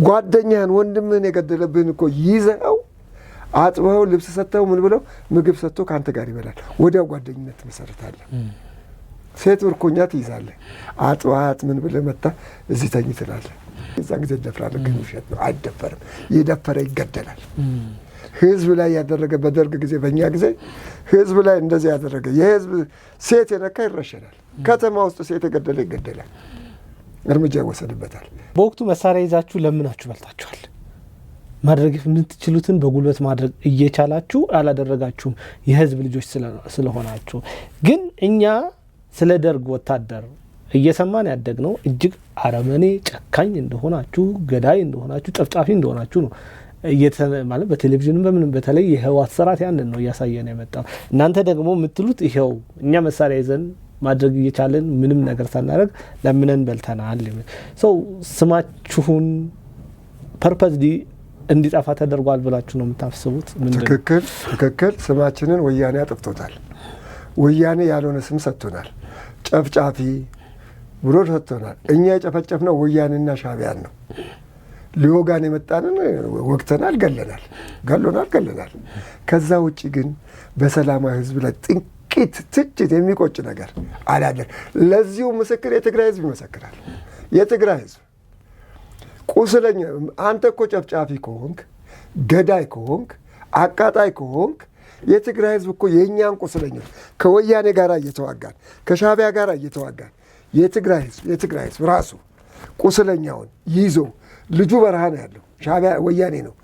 ጓደኛህን ወንድምህን የገደለብህን እኮ ይዘኸው አጥበኸው ልብስ ሰጥተው ምን ብለው ምግብ ሰጥቶ ከአንተ ጋር ይበላል። ወዲያው ጓደኝነት ትመሰርታለህ። ሴት ምርኮኛ ትይዛለህ። አጥባት ምን ብለህ መታ እዚህ ተኝ ትላለህ። የዛን ጊዜ ትደፍራለህ። ግን ውሸት ነው፣ አይደፈርም። የደፈረ ይገደላል። ህዝብ ላይ ያደረገ በደርግ ጊዜ በእኛ ጊዜ ህዝብ ላይ እንደዚህ ያደረገ የህዝብ ሴት የነካ ይረሸናል። ከተማ ውስጥ ሴት የገደለ ይገደላል፣ እርምጃ ይወሰድበታል። በወቅቱ መሳሪያ ይዛችሁ ለምናችሁ በልታችኋል። ማድረግ የምትችሉትን በጉልበት ማድረግ እየቻላችሁ አላደረጋችሁም፣ የህዝብ ልጆች ስለሆናችሁ። ግን እኛ ስለ ደርግ ወታደር እየሰማን ያደግነው እጅግ አረመኔ ጨካኝ እንደሆናችሁ፣ ገዳይ እንደሆናችሁ፣ ጨፍጫፊ እንደሆናችሁ ነው። ማለት በቴሌቪዥን በምንም በተለይ የህወሓት ስርዓት ያንን ነው እያሳየን የመጣው። እናንተ ደግሞ የምትሉት ይኸው እኛ መሳሪያ ይዘን ማድረግ እየቻለን ምንም ነገር ሳናደርግ ለምነን በልተናል። ሰው ስማችሁን ፐርፐዝሊ እንዲጠፋ ተደርጓል ብላችሁ ነው የምታስቡት? ትክክል። ስማችንን ወያኔ አጥፍቶታል። ወያኔ ያልሆነ ስም ሰጥቶናል። ጨፍጫፊ ብሎ ሰጥቶናል። እኛ የጨፈጨፍነው ወያኔና ሻዕቢያን ነው። ሊወጋን የመጣንን ወግተናል፣ ገለናል። ከዛ ውጭ ግን በሰላማዊ ህዝብ ላይ ጥቂት ትችት የሚቆጭ ነገር አላደር። ለዚሁ ምስክር የትግራይ ህዝብ ይመሰክራል። የትግራይ ህዝብ ቁስለኛ፣ አንተ እኮ ጨፍጫፊ ከሆንክ፣ ገዳይ ከሆንክ፣ አቃጣይ ከሆንክ የትግራይ ህዝብ እኮ የእኛን ቁስለኞች ከወያኔ ጋር እየተዋጋን ከሻዕቢያ ጋር እየተዋጋን የትግራይ ህዝብ ራሱ ቁስለኛውን ይዞ ልጁ በረሃ ነው ያለው፣ ሻዕቢያ ወያኔ ነው፣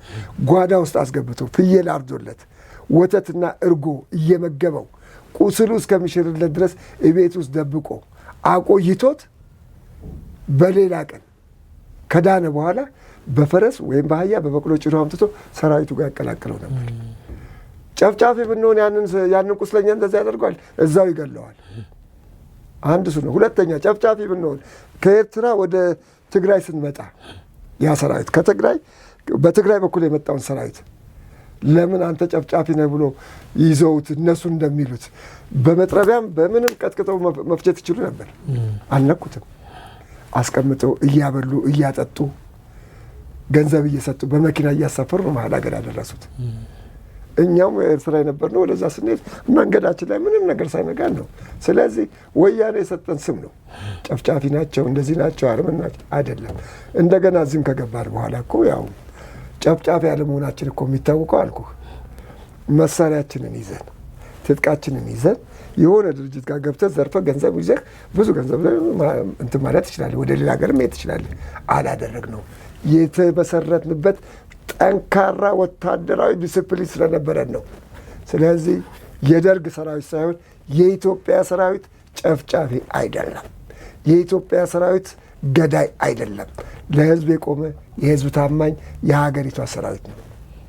ጓዳ ውስጥ አስገብቶ ፍየል አርዶለት ወተትና እርጎ እየመገበው ቁስሉ እስከሚሽርለት ድረስ እቤት ውስጥ ደብቆ አቆይቶት በሌላ ቀን ከዳነ በኋላ በፈረስ ወይም በአህያ በበቅሎ ጭኖ አምጥቶ ሰራዊቱ ጋር ያቀላቅለው ነበር። ጨፍጫፊ ብንሆን ያንን ቁስለኛ እንደዛ ያደርገዋል፣ እዛው ይገለዋል። አንድ እሱ ነው። ሁለተኛ ጨፍጫፊ ብንሆን ከኤርትራ ወደ ትግራይ ስንመጣ ያ ሰራዊት በትግራይ በኩል የመጣውን ሰራዊት ለምን አንተ ጨፍጫፊ ነህ ብሎ ይዘውት እነሱ እንደሚሉት በመጥረቢያም በምንም ቀጥቅጠው መፍጀት ይችሉ ነበር። አልነኩትም። አስቀምጠው እያበሉ እያጠጡ ገንዘብ እየሰጡ በመኪና እያሳፈሩ ነው መሀል ሀገር ያደረሱት። እኛም ኤርትራ የነበርነው ወደዛ ስንሄድ መንገዳችን ላይ ምንም ነገር ሳይነጋን ነው። ስለዚህ ወያኔ የሰጠን ስም ነው። ጨፍጫፊ ናቸው፣ እንደዚህ ናቸው፣ አርመን ናቸው አይደለም። እንደገና እዚህም ከገባን በኋላ እኮ ያው ጨፍጫፊ ያለመሆናችን እኮ የሚታወቀው አልኩህ። መሳሪያችንን ይዘን ትጥቃችንን ይዘን የሆነ ድርጅት ጋር ገብተህ ዘርፈህ ገንዘብ ይዘህ ብዙ ገንዘብ እንትን ማለት ትችላለህ፣ ወደ ሌላ ሀገር መሄድ ትችላለህ። አላደረግነው። የተመሰረትንበት ጠንካራ ወታደራዊ ዲስፕሊን ስለነበረን ነው። ስለዚህ የደርግ ሰራዊት ሳይሆን የኢትዮጵያ ሰራዊት ጨፍጫፊ አይደለም። የኢትዮጵያ ሰራዊት ገዳይ አይደለም። ለህዝብ የቆመ የህዝብ ታማኝ የሀገሪቷ ሰራዊት ነው።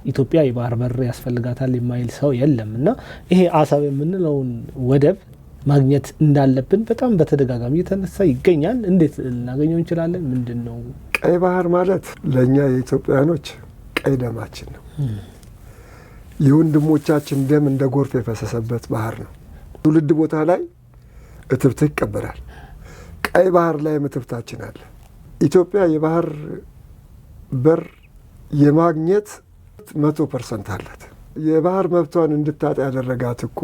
ኢትዮጵያ የባህር በር ያስፈልጋታል የማይል ሰው የለም እና ይሄ አሰብ የምንለውን ወደብ ማግኘት እንዳለብን በጣም በተደጋጋሚ የተነሳ ይገኛል። እንዴት ልናገኘው እንችላለን? ምንድን ነው? ቀይ ባህር ማለት ለእኛ የኢትዮጵያኖች ቀይ ደማችን ነው። የወንድሞቻችን ደም እንደ ጎርፍ የፈሰሰበት ባህር ነው። ትውልድ ቦታ ላይ እትብት ይቀበራል። ቀይ ባህር ላይ እትብታችን አለ። ኢትዮጵያ የባህር በር የማግኘት 100% አላት። የባህር መብቷን እንድታጣ ያደረጋት እኮ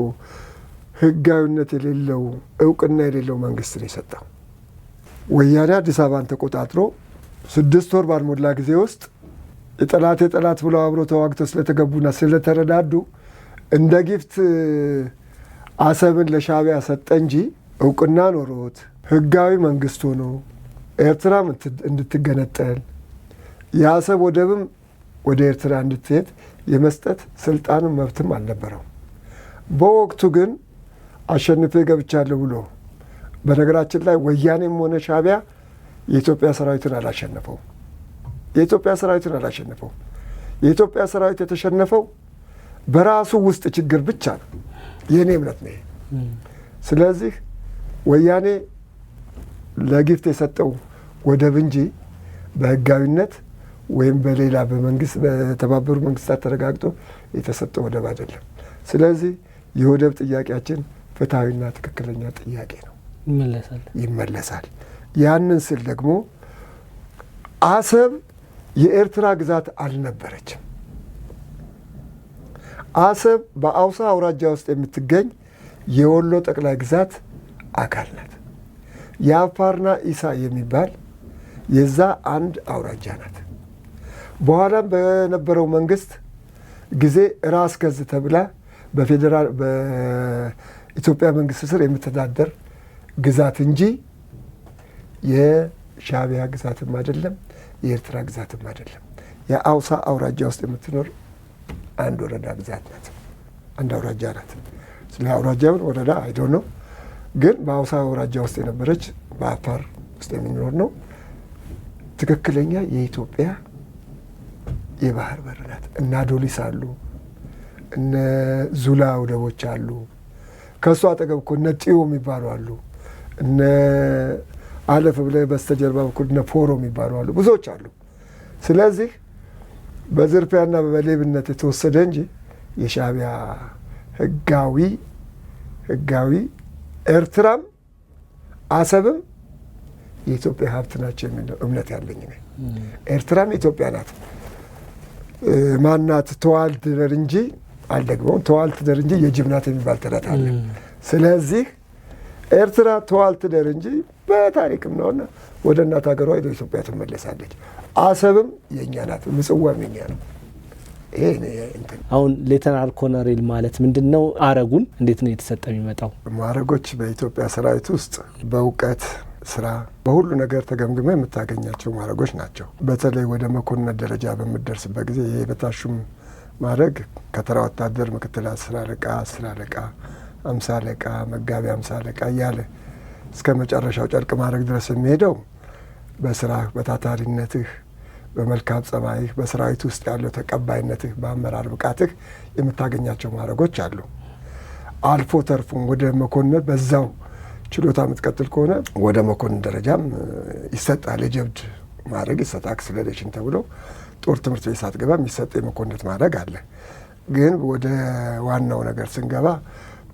ህጋዊነት የሌለው እውቅና የሌለው መንግስት ነው የሰጠው። ወያኔ አዲስ አበባን ተቆጣጥሮ 6 ወር ባልሞላ ጊዜ ውስጥ የጠላት ብለው አብሮ ተዋግተው ስለተገቡና ስለተረዳዱ እንደ ጊፍት አሰብን ለሻዕቢያ ሰጠ እንጂ እውቅና ኖሮት ህጋዊ መንግስት ሆኖ ኤርትራም እንድትገነጠል የአሰብ ወደብም ወደ ኤርትራ እንድትሄድ የመስጠት ስልጣንም መብትም አልነበረው። በወቅቱ ግን አሸንፌ ገብቻለሁ ብሎ በነገራችን ላይ ወያኔም ሆነ ሻዕቢያ የኢትዮጵያ ሰራዊትን አላሸነፈው። የኢትዮጵያ ሰራዊት የተሸነፈው በራሱ ውስጥ ችግር ብቻ ነው። የኔ እምነት ነው። ስለዚህ ወያኔ ለጊፍት የሰጠው ወደብ እንጂ በህጋዊነት ወይም በሌላ በተባበሩ መንግስታት ተረጋግጦ የተሰጠው ወደብ አይደለም። ስለዚህ የወደብ ጥያቄያችን ፍትሐዊና ትክክለኛ ጥያቄ ነው፣ ይመለሳል። ያንን ስል ደግሞ አሰብ የኤርትራ ግዛት አልነበረችም። አሰብ በአውሳ አውራጃ ውስጥ የምትገኝ የወሎ ጠቅላይ ግዛት አካል ናት። የአፋርና ኢሳ የሚባል የዛ አንድ አውራጃ ናት። በኋላም በነበረው መንግስት ጊዜ ራስ ገዝ ተብላ በኢትዮጵያ መንግስት ስር የምትተዳደር ግዛት እንጂ የሻዕቢያ ግዛትም አይደለም፣ የኤርትራ ግዛትም አይደለም። የአውሳ አውራጃ ውስጥ የምትኖር አንድ ወረዳ ግዛት ናት፣ አንድ አውራጃ ናት። ስለ አውራጃውን ወረዳ አይዶን ነው፣ ግን በአውሳ አውራጃ ውስጥ የነበረች በአፋር ውስጥ የሚኖር ነው። ትክክለኛ የኢትዮጵያ የባህር በር ናት። እነ አዶሊስ አሉ፣ እነ ዙላ ወደቦች አሉ። ከእሱ አጠገብ እኮ እነ ጢዮ የሚባሉ አሉ። እነ አለፍ ብለህ በስተጀርባ በኩል እነ ፎሮ የሚባሉ አሉ፣ ብዙዎች አሉ። ስለዚህ በዝርፊያና በሌብነት የተወሰደ እንጂ የሻዕቢያ ህጋዊ ኤርትራም አሰብም የኢትዮጵያ ሀብት ናቸው የሚለው እምነት ያለኝ ነኝ። ኤርትራም ኢትዮጵያ ናት። ማናት ተዋልድ ደር እንጂ አልደግመውም፣ ተዋልድ ደር እንጂ የጅብ ናት የሚባል ተረት አለ። ስለዚህ ኤርትራ ተዋልድ ደር እንጂ በታሪክም ነውና ወደ እናት ሀገሯ ወደ ኢትዮጵያ ትመለሳለች። አሰብም የእኛ ናት፣ ምጽዋም የኛ ነው። አሁን ሌተናል ኮሎኔል ማለት ምንድን ነው? አረጉን እንዴት ነው የተሰጠ የሚመጣው? ማዕረጎች በኢትዮጵያ ሰራዊት ውስጥ በእውቀት ስራ፣ በሁሉ ነገር ተገምግመ የምታገኛቸው ማዕረጎች ናቸው። በተለይ ወደ መኮንነት ደረጃ በምትደርስበት ጊዜ ይሄ በታሹም ማዕረግ ከተራ ወታደር ምክትል 10 አለቃ፣ 10 አለቃ፣ 50 አለቃ፣ መጋቢ 50 አለቃ እያለ እስከ መጨረሻው ጨርቅ ማዕረግ ድረስ የሚሄደው በስራ በታታሪነትህ፣ በመልካም ጸባይህ፣ በሰራዊት ውስጥ ያለው ተቀባይነትህ፣ በአመራር ብቃትህ የምታገኛቸው ማዕረጎች አሉ። አልፎ ተርፎም ወደ መኮንነት በዛው ችሎታ የምትቀጥል ከሆነ ወደ መኮንን ደረጃም ይሰጣል። የጀብድ ማዕረግ ይሰጣል። አክስለሬሽን ተብሎ ጦር ትምህርት ቤት ሳትገባ የሚሰጥ የመኮንነት ማዕረግ አለ። ግን ወደ ዋናው ነገር ስንገባ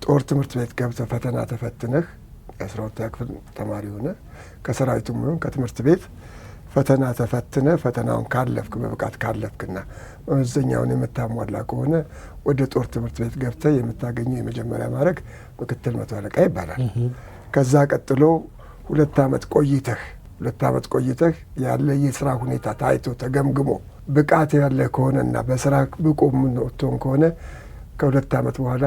ጦር ትምህርት ቤት ገብተህ ፈተና ተፈትነህ የ12ኛ ክፍል ተማሪ ሆነ ከሰራዊቱም ሆን ከትምህርት ቤት ፈተና ተፈትነ ፈተናውን ካለፍክ በብቃት ካለፍክና መመዘኛውን የምታሟላ ከሆነ ወደ ጦር ትምህርት ቤት ገብተህ የምታገኘው የመጀመሪያ ማዕረግ ምክትል 100 አለቃ ይባላል። ከዛ ቀጥሎ 2 ዓመት ቆይተህ ያለ የስራ ሁኔታ ታይቶ ተገምግሞ ብቃት ያለ ከሆነና በስራ ብቁ ምንወጥቶን ከሆነ ከ2 ዓመት በኋላ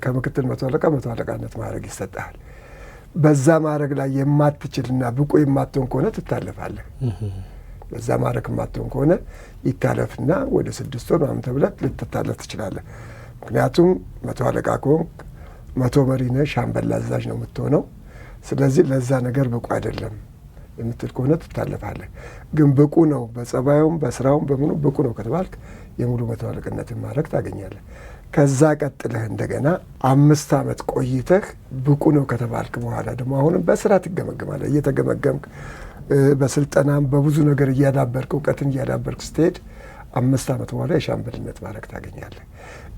ከምክትል 100 አለቃ 100 አለቃነት ማዕረግ ይሰጣል። በዛ ማዕረግ ላይ የማትችልና ብቁ የማትሆን ከሆነ ትታለፋለህ። በዛ ማዕረግ የማትሆን ከሆነ ይታለፍና ወደ 6 ወር ምናምን ተብለህ ልትታለፍ ትችላለህ። ምክንያቱም 100 አለቃ ከሆንክ 100 መሪ ነህ፣ ሻምበል አዛዥ ነው የምትሆነው። ስለዚህ ለዛ ነገር ብቁ አይደለም የምትል ከሆነ ትታለፋለህ። ግን ብቁ ነው፣ በጸባዩም በስራውም በምኑ ብቁ ነው ከተባልክ የሙሉ 100 አለቅነትን ማዕረግ ታገኛለህ። ከዛ ቀጥለህ እንደገና 5 ዓመት ቆይተህ ብቁ ነው ከተባልክ በኋላ ደግሞ አሁንም በስራ ትገመገማለህ። እየተገመገምክ በስልጠናም በብዙ ነገር እያዳበርክ እውቀትን እያዳበርክ ስትሄድ 5 ዓመት በኋላ የሻምበልነት ማዕረግ ታገኛለህ።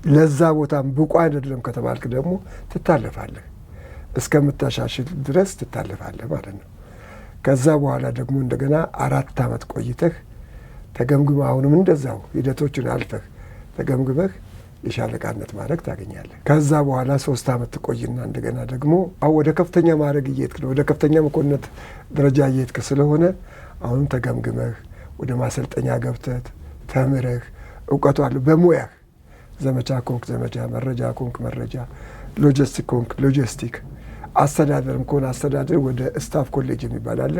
ለዛ ቦታም ብቁ አይደለም ከተባልክ ደግሞ ትታለፋለህ። እስከምታሻሽል ድረስ ትታለፋለህ ማለት ነው። ከዛ በኋላ ደግሞ እንደገና 4 ዓመት ቆይተህ ተገምግመህ አሁንም እንደዛው ሂደቶችን አልፈህ ተገምግመህ የሻለቃነት ማዕረግ ታገኛለህ። ከዛ በኋላ 3 ዓመት ትቆይና እንደገና ደግሞ አሁን ወደ ከፍተኛ ማዕረግ እየሄድክ ነው፣ ወደ ከፍተኛ መኮንነት ደረጃ እየሄድክ ስለሆነ አሁንም ተገምግመህ ወደ ማሰልጠኛ ገብተህ ተምረህ እውቀቱ አለ በሙያህ ዘመቻ ኮንክ ዘመቻ፣ መረጃ ኮንክ መረጃ፣ ሎጂስቲክ ኮንክ ሎጂስቲክ፣ አስተዳደርም ከሆነ አስተዳደር ወደ ስታፍ ኮሌጅ የሚባል አለ።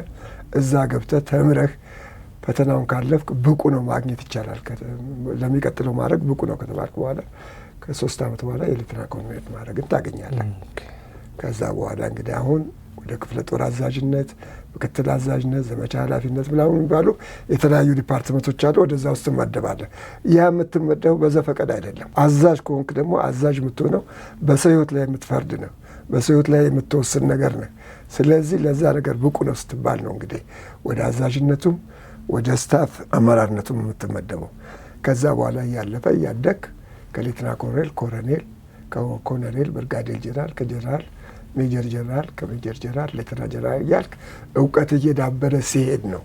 እዛ ገብተህ ተምረህ ፈተናውን ካለፍክ ብቁ ነው ማግኘት ይቻላል። ለሚቀጥለው ማዕረግ ብቁ ነው ከተባልክ በኋላ ከ3 ዓመት በኋላ የሌተና ኮሎኔል ማዕረግን ታገኛለህ። ከዛ በኋላ እንግዲህ አሁን ወደ ክፍለ ጦር አዛዥነት፣ ምክትል አዛዥነት፣ ዘመቻ ኃላፊነት ምናምን የሚባሉ የተለያዩ ዲፓርትመንቶች አሉ። ወደዛ ውስጥ ትመደባለህ። ያ የምትመደበው በዘፈቀድ አይደለም። አዛዥ ከሆንክ ደግሞ አዛዥ የምትሆነው በሰው ሕይወት ላይ የምትፈርድ ነው፣ በሰው ሕይወት ላይ የምትወስን ነገር ነው። ስለዚህ ለዛ ነገር ብቁ ነው ስትባል ነው እንግዲህ ወደ አዛዥነቱም ወደ ስታፍ አመራርነቱም የምትመደበው። ከዛ በኋላ እያለፈ እያደግ ከሌተና ኮሎኔል ኮሎኔል፣ ከኮሎኔል ብርጋዴር ጄኔራል፣ ከጄኔራል ሜጀር ጄኔራል፣ ከሜጀር ጄኔራል ሌተና ጄኔራል እያልክ እውቀት እየዳበረ ሲሄድ ነው።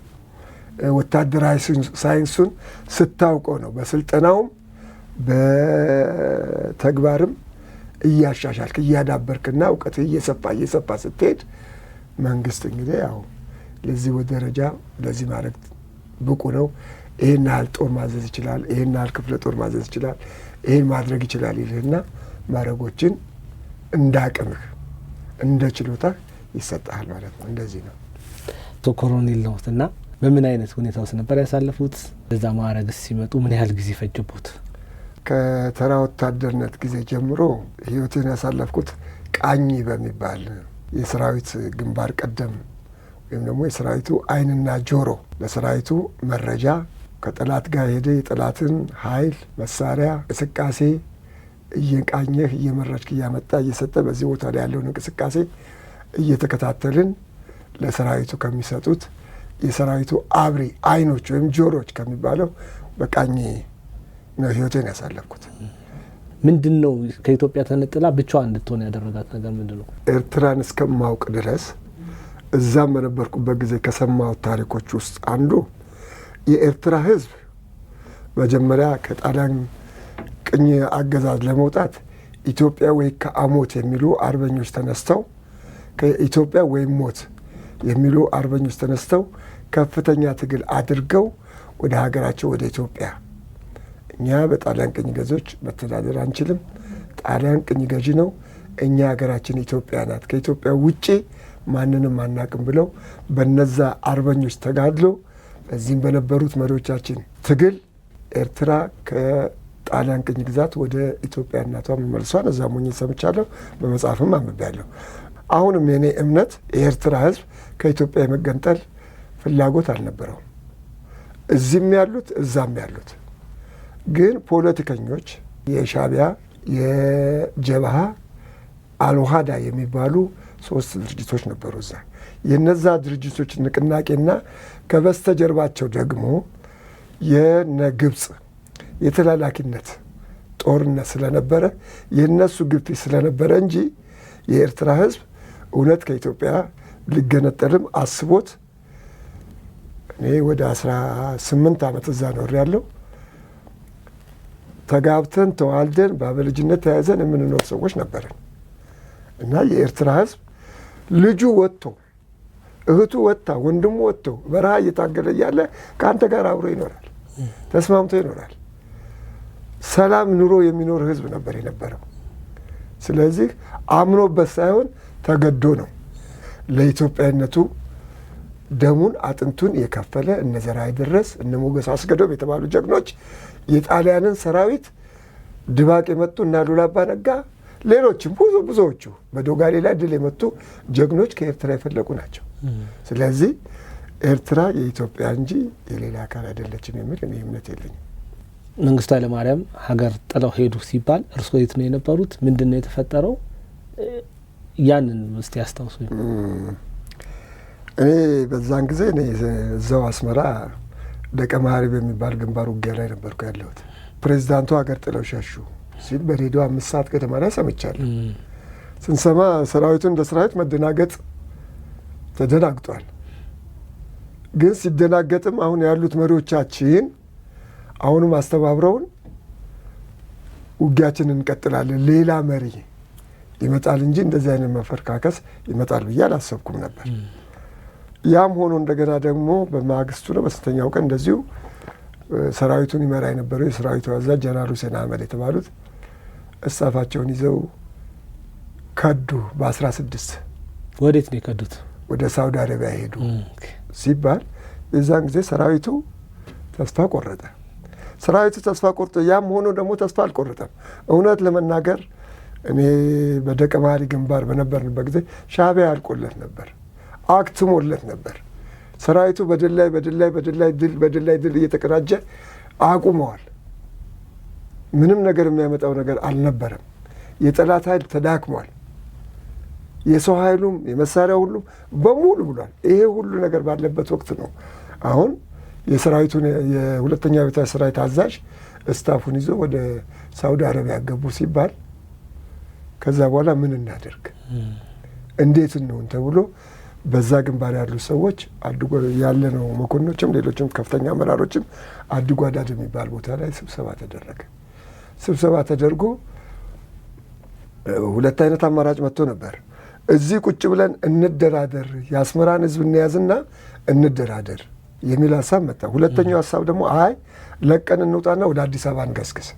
ወታደራዊ ሳይንሱን ስታውቀው ነው በስልጠናውም በተግባርም እያሻሻልክ እያዳበርክና እውቀት እየሰፋ ስትሄድ መንግስት እንግዲህ ያው ለዚህ ደረጃ ለዚህ ማድረግ ብቁ ነው፣ ይሄን ያህል ጦር ማዘዝ ይችላል፣ ይሄን ያህል ክፍለ ጦር ማዘዝ ይችላል፣ ይሄን ማድረግ ይችላል ይልህና ማዕረጎችን እንደ አቅምህ እንደ ችሎታህ ይሰጣል ማለት ነው። እንደዚህ ነው። ኮሎኔል ነዎት እና በምን አይነት ሁኔታ ውስጥ ነበር ያሳለፉት? እዛ ማዕረግ ሲመጡ ምን ያህል ጊዜ ፈጀቦት? ከተራ ወታደርነት ጊዜ ጀምሮ ህይወትን ያሳለፍኩት ቃኝ በሚባል የሰራዊት ግንባር ቀደም ወይም ደግሞ የሰራዊቱ ዓይንና ጆሮ ለሰራዊቱ መረጃ ከጠላት ጋር ሄደ የጠላትን ኃይል መሳሪያ እንቅስቃሴ እየቃኘህ እየመረጅክ እያመጣ እየሰጠ በዚህ ቦታ ላይ ያለውን እንቅስቃሴ እየተከታተልን ለሰራዊቱ ከሚሰጡት የሰራዊቱ አብሪ አይኖች ወይም ጆሮች ከሚባለው በቃኝ ነው ህይወቴን ያሳለፍኩት። ምንድነው ከኢትዮጵያ ተነጥላ ብቻዋን እንድትሆን ያደረጋት ነገር ምንድነው? ኤርትራን እስከማውቅ ድረስ እዛም በነበርኩበት ጊዜ ከሰማሁት ታሪኮች ውስጥ አንዱ የኤርትራ ህዝብ መጀመሪያ ከጣሊያን ቅኝ አገዛዝ ለመውጣት ኢትዮጵያ ወይ ከአሞት የሚሉ አርበኞች ተነስተው ከኢትዮጵያ ወይ ሞት የሚሉ አርበኞች ተነስተው ከፍተኛ ትግል አድርገው ወደ ሀገራቸው ወደ ኢትዮጵያ እኛ በጣሊያን ቅኝ ገዦች መተዳደር አንችልም፣ ጣሊያን ቅኝ ገዢ ነው፣ እኛ ሀገራችን ኢትዮጵያ ናት፣ ከኢትዮጵያ ውጪ ማንንም አናቅም ብለው በነዛ አርበኞች ተጋድሎ በዚህም በነበሩት መሪዎቻችን ትግል ኤርትራ ከጣሊያን ቅኝ ግዛት ወደ ኢትዮጵያ እናቷ መመልሷን እዛ ሞኝ ሰምቻለሁ፣ በመጽሐፍም አንብቤያለሁ። አሁንም የኔ እምነት የኤርትራ ህዝብ ከኢትዮጵያ የመገንጠል ፍላጎት አልነበረውም። እዚህም ያሉት እዛም ያሉት ግን ፖለቲከኞች የሻዕቢያ የጀብሃ አልዋሃዳ የሚባሉ 3 ድርጅቶች ነበሩ እዛ። የነዛ ድርጅቶች ንቅናቄና ከበስተጀርባቸው ደግሞ የነ ግብጽ የተላላኪነት ጦርነት ስለነበረ የነሱ ግፊት ስለነበረ እንጂ የኤርትራ ህዝብ እውነት ከኢትዮጵያ ሊገነጠልም አስቦት እኔ ወደ 18 ዓመት እዛ ኖሬያለሁ። ተጋብተን ተዋልደን በአበልጅነት ተያይዘን የምንኖር ሰዎች ነበርን እና የኤርትራ ህዝብ ልጁ ወጥቶ እህቱ ወጥታ ወንድሙ ወጥቶ በረሃ እየታገለ እያለ ከአንተ ጋር አብሮ ይኖራል፣ ተስማምቶ ይኖራል። ሰላም ኑሮ የሚኖር ህዝብ ነበር የነበረው። ስለዚህ አምኖበት ሳይሆን ተገዶ ነው ለኢትዮጵያነቱ ደሙን አጥንቱን የከፈለ እነ ዘርአይ ደረስ እነ ሞገስ አስገዶም የተባሉ ጀግኖች የጣሊያንን ሰራዊት ድባቅ የመቱ እና ሉላ አባ ነጋ ሌሎችም ብዙዎቹ በዶጋሌ ላይ ድል የመቱ ጀግኖች ከኤርትራ የፈለቁ ናቸው። ስለዚህ ኤርትራ የኢትዮጵያ እንጂ የሌላ አካል አይደለችም የሚል እኔ እምነት የለኝም። መንግስቱ ኃይለማርያም ሀገር ጥለው ሄዱ ሲባል እርስዎ የት ነው የነበሩት? ምንድን ነው የተፈጠረው? ያንን እስቲ ያስታውሱ። እኔ በዛን ጊዜ እኔ እዛው አስመራ ደቀ መሀሪ በሚባል ግንባር ውጊያ ላይ ነበርኩ ያለሁት። ፕሬዚዳንቱ ሀገር ጥለው ሸሹ ሲል በሬዲዮ 5 ሰዓት ከተማ ላይ ሰምቻለሁ። ስንሰማ ሰራዊቱ እንደ ሰራዊት መደናገጥ ተደናግጧል። ግን ሲደናገጥም አሁን ያሉት መሪዎቻችን አሁንም አስተባብረውን ውጊያችንን እንቀጥላለን፣ ሌላ መሪ ይመጣል እንጂ እንደዚህ አይነት መፈርካከስ ይመጣል ብዬ አላሰብኩም ነበር። ያም ሆኖ እንደገና ደግሞ በማግስቱ ነው በስተኛው ቀን እንደዚሁ ሰራዊቱን ይመራ የነበረው የሰራዊቱ አዛዥ ጀነራል ሁሴን አህመድ የተባሉት እሳፋቸውን ይዘው ከዱ። በ16 ወዴት ነው የከዱት? ወደ ሳውዲ አረቢያ ሄዱ ሲባል የዛን ጊዜ ሰራዊቱ ተስፋ ቆረጠ። ሰራዊቱ ተስፋ ቆርጦ ያም ሆኖ ደግሞ ተስፋ አልቆረጠም። እውነት ለመናገር እኔ በደቀ መሀሪ ግንባር በነበርንበት ጊዜ ሻዕቢያ ያልቆለት ነበር፣ አክትሞለት ነበር። ሰራዊቱ በድል ላይ ድል እየተቀዳጀ አቁመዋል። ምንም ነገር የሚያመጣው ነገር አልነበረም። የጠላት ኃይል ተዳክሟል። የሰው ኃይሉም የመሳሪያ ሁሉም በሙሉ ብሏል። ይሄ ሁሉ ነገር ባለበት ወቅት ነው አሁን የሰራዊቱን የሁለተኛ ቤታ ሰራዊት አዛዥ እስታፉን ይዞ ወደ ሳውዲ አረቢያ ገቡ ሲባል ከዛ በኋላ ምን እናደርግ እንዴት እንሆን ተብሎ በዛ ግንባር ያሉ ሰዎች ያለነው መኮንኖችም ሌሎችም ከፍተኛ አመራሮችም አዲጓዳድ የሚባል ቦታ ላይ ስብሰባ ተደረገ። ስብሰባ ተደርጎ ሁለት አይነት አማራጭ መጥቶ ነበር። እዚህ ቁጭ ብለን እንደራደር፣ የአስመራን ህዝብ እንያዝና እንደራደር የሚል ሀሳብ መጣ። ሁለተኛው ሀሳብ ደግሞ አይ ለቀን እንውጣና ወደ አዲስ አበባ እንገስግስ።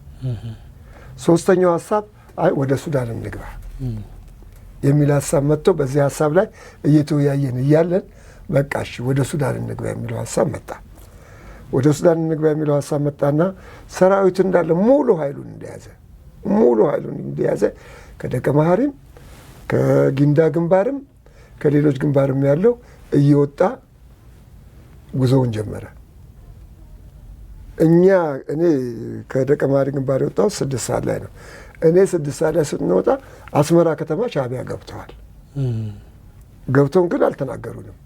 ሶስተኛው ሀሳብ አይ ወደ ሱዳን እንግባ የሚል ሀሳብ መጥቶ በዚህ ሀሳብ ላይ እየተወያየን እያለን በቃ እሺ ወደ ሱዳን እንግባ የሚለው ሀሳብ መጣ። ወደ ሱዳን እንግባ የሚለው ሀሳብ መጣና ሰራዊቱ እንዳለ ሙሉ ኃይሉን እንደያዘ ከደቀ መሀሪም ከጊንዳ ግንባርም ከሌሎች ግንባርም ያለው እየወጣ ጉዞውን ጀመረ። እኔ ከደቀ መሀሪ ግንባር የወጣው 6 ሰዓት ላይ ነው። እኔ 6 ሰዓት ላይ ስንወጣ አስመራ ከተማ ሻዕቢያ ገብተዋል። ገብቶን ግን አልተናገሩንም።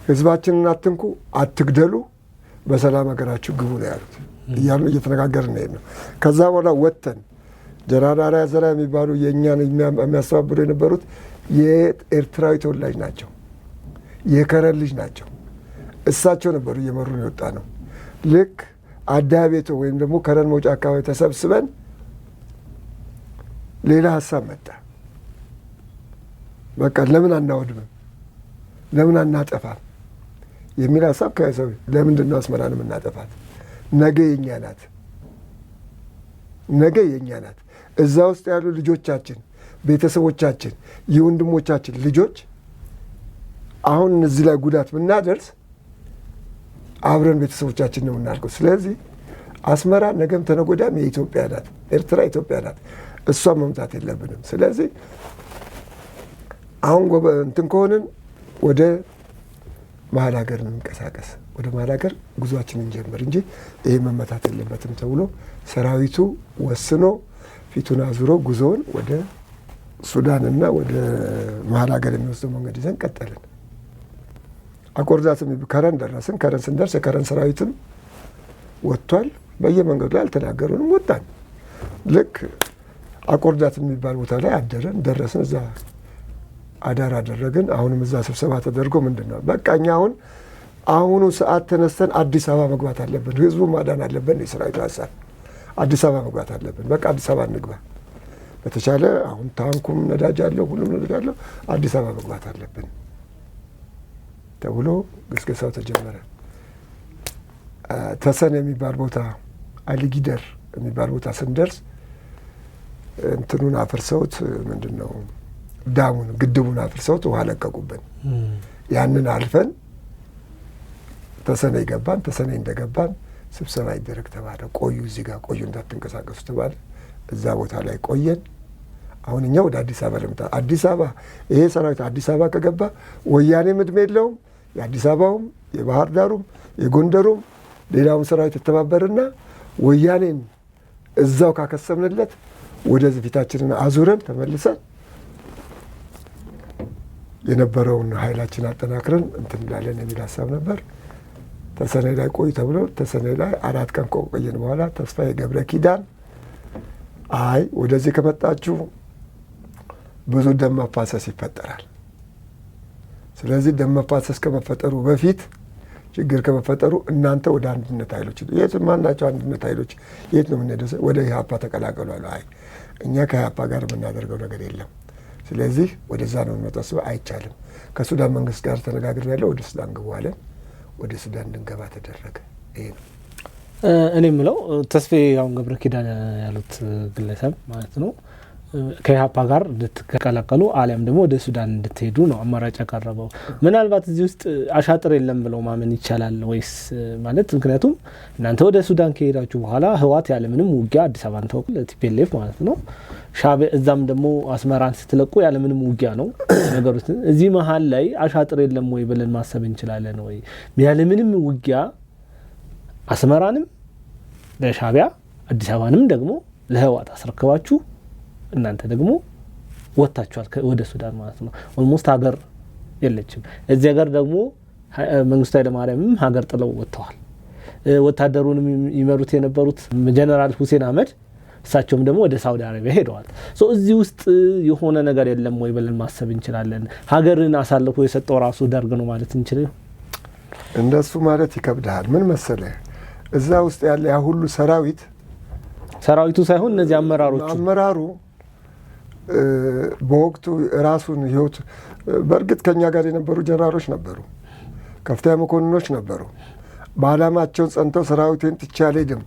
ህዝባችንን አትንኩ፣ አትግደሉ፣ በሰላም ሀገራችሁ ግቡ ነው ያሉት። እያልን እየተነጋገርን ነው። ከዛ በኋላ ወጥተን ጀነራል አዘራ የሚባሉ የእኛን የሚያስተባብሩ የነበሩት የኤርትራዊ ተወላጅ ናቸው፣ የከረን ልጅ ናቸው። እሳቸው ነበሩ እየመሩን የወጣ ነው። ልክ አዳቤቶ ወይም ደግሞ ከረን መውጫ አካባቢ ተሰብስበን ሌላ ሀሳብ መጣ። በቃ ለምን አናወድምም፣ ለምን አናጠፋም የሚል ሀሳብ ከሰው ለምንድን ነው አስመራን የምናጠፋት? ነገ የኛ ናት። እዛ ውስጥ ያሉ ልጆቻችን፣ ቤተሰቦቻችን፣ የወንድሞቻችን ልጆች አሁን እዚህ ላይ ጉዳት ብናደርስ አብረን ቤተሰቦቻችን ነው የምናልቀው። ስለዚህ አስመራ ነገም ተነጎዳም የኢትዮጵያ ናት፣ ኤርትራ ኢትዮጵያ ናት። እሷን መምታት የለብንም። ስለዚህ አሁን እንትን ከሆንን ወደ መሀል ሀገር እንንቀሳቀስ፣ ወደ መሀል ሀገር ጉዟችን እንጀምር እንጂ ይሄ መመታት የለበትም ተብሎ ሰራዊቱ ወስኖ ፊቱን አዙሮ ጉዞውን ወደ ሱዳንና ወደ መሀል ሀገር የሚወስደው መንገድ ይዘን ቀጠልን። አቆርዳት ከረን ደረስን። ከረን ስንደርስ የከረን ሰራዊትም ወጥቷል። በየመንገዱ ላይ አልተናገሩንም፣ ወጣን። ልክ አቆርዳት የሚባል ቦታ ላይ አደረን። ደረስን፣ እዛ አዳር አደረግን። አሁንም እዛ ስብሰባ ተደርጎ ምንድን ነው በቃ እኛ አሁኑ ሰዓት ተነስተን አዲስ አበባ መግባት አለብን፣ ህዝቡ ማዳን አለብን። የሰራዊቱ ሀሳብ አዲስ አበባ መግባት አለብን። በቃ አዲስ አበባ እንግባ፣ በተቻለ አሁን ታንኩም ነዳጅ አለው፣ ሁሉም ነዳጅ አለው፣ አዲስ አበባ መግባት አለብን ተብሎ ግስገሳው ተጀመረ። ተሰን የሚባል ቦታ አሊጊደር የሚባል ቦታ ስንደርስ እንትኑን አፍርሰውት ምንድን ነው ዳሙን ግድቡን አፍርሰውት ውሃ ለቀቁብን። ያንን አልፈን ተሰነ ገባን። ተሰነ እንደገባን ስብሰባ ይደረግ ተባለ። ቆዩ እዚህ ጋር ቆዩ፣ እንዳትንቀሳቀሱ ተባለ። እዛ ቦታ ላይ ቆየን። አሁን እኛ ወደ አዲስ አበባ ለምታ አዲስ አበባ ይሄ ሰራዊት አዲስ አበባ ከገባ ወያኔም ዕድሜ የለውም። የአዲስ አበባውም የባህር ዳሩም የጎንደሩም ሌላውም ሰራዊት የተባበርና ወያኔን እዛው ካከሰምንለት ወደዚህ ፊታችንን አዙረን ተመልሰን የነበረውን ኃይላችን አጠናክረን እንትን እንላለን የሚል ሀሳብ ነበር። ተሰኔ ላይ ቆይ ተብሎ ተሰኔ ላይ 4 ቀን ቆየን። በኋላ ተስፋዬ ገብረ ኪዳን አይ ወደዚህ ከመጣችሁ ብዙ ደም መፋሰስ ይፈጠራል። ስለዚህ ደም መፋሰስ ከመፈጠሩ በፊት ችግር ከመፈጠሩ እናንተ ወደ አንድነት ኃይሎች የት ማናቸው አንድነት ኃይሎች የት ነው የምንሄደው? ወደ ኢህአፓ ተቀላቀሉ አሉ። አይ እኛ ከኢህአፓ ጋር የምናደርገው ነገር የለም። ስለዚህ ወደዛ ነው የምንመጣው። አይቻልም። ከሱዳን መንግስት ጋር ተነጋግረን ያለው ወደ ሱዳን ግቡ አለን። ወደ ሱዳን እንድንገባ ተደረገ። ይሄ ነው እኔ የምለው። ተስፋዬ አሁን ገብረ ኪዳን ያሉት ግለሰብ ማለት ነው ከኢህአፓ ጋር እንድትቀላቀሉ አሊያም ደግሞ ወደ ሱዳን እንድትሄዱ ነው አማራጭ ያቀረበው። ምናልባት እዚህ ውስጥ አሻጥር የለም ብለው ማመን ይቻላል ወይስ? ማለት ምክንያቱም እናንተ ወደ ሱዳን ከሄዳችሁ በኋላ ህወሓት ያለምንም ውጊያ አዲስ አበባን ተወው ለቲፒኤልኤፍ ማለት ነው። ሻዕቢያ እዛም ደግሞ አስመራን ስትለቁ ያለምንም ውጊያ ነው ነገሩት። እዚህ መሀል ላይ አሻጥር የለም ወይ ብለን ማሰብ እንችላለን ወይ? ያለምንም ውጊያ አስመራንም ለሻዕቢያ አዲስ አበባንም ደግሞ ለህወሓት አስረክባችሁ እናንተ ደግሞ ወጣችኋል ወደ ሱዳን ማለት ነው። ኦልሞስት ሀገር የለችም። እዚህ ሀገር ደግሞ መንግስቱ ኃይለማርያምም ሀገር ጥለው ወጥተዋል። ወታደሩንም ይመሩት የነበሩት ጀነራል ሁሴን አህመድ እሳቸውም ደግሞ ወደ ሳውዲ አረቢያ ሄደዋል። እዚህ ውስጥ የሆነ ነገር የለም ወይ ብለን ማሰብ እንችላለን? ሀገርን አሳልፎ የሰጠው ራሱ ደርግ ነው ማለት እንችላለን? እንደሱ ማለት ይከብዳል። ምን መሰለህ እዛ ውስጥ ያለ ያ ሁሉ ሰራዊቱ ሳይሆን እነዚህ አመራሩ በወቅቱ ራሱን ህይወት በእርግጥ ከኛ ጋር የነበሩ ጀነራሎች ነበሩ፣ ከፍተኛ መኮንኖች ነበሩ። በዓላማቸውን ጸንተው ሰራዊቴን ትቼ አልሄድም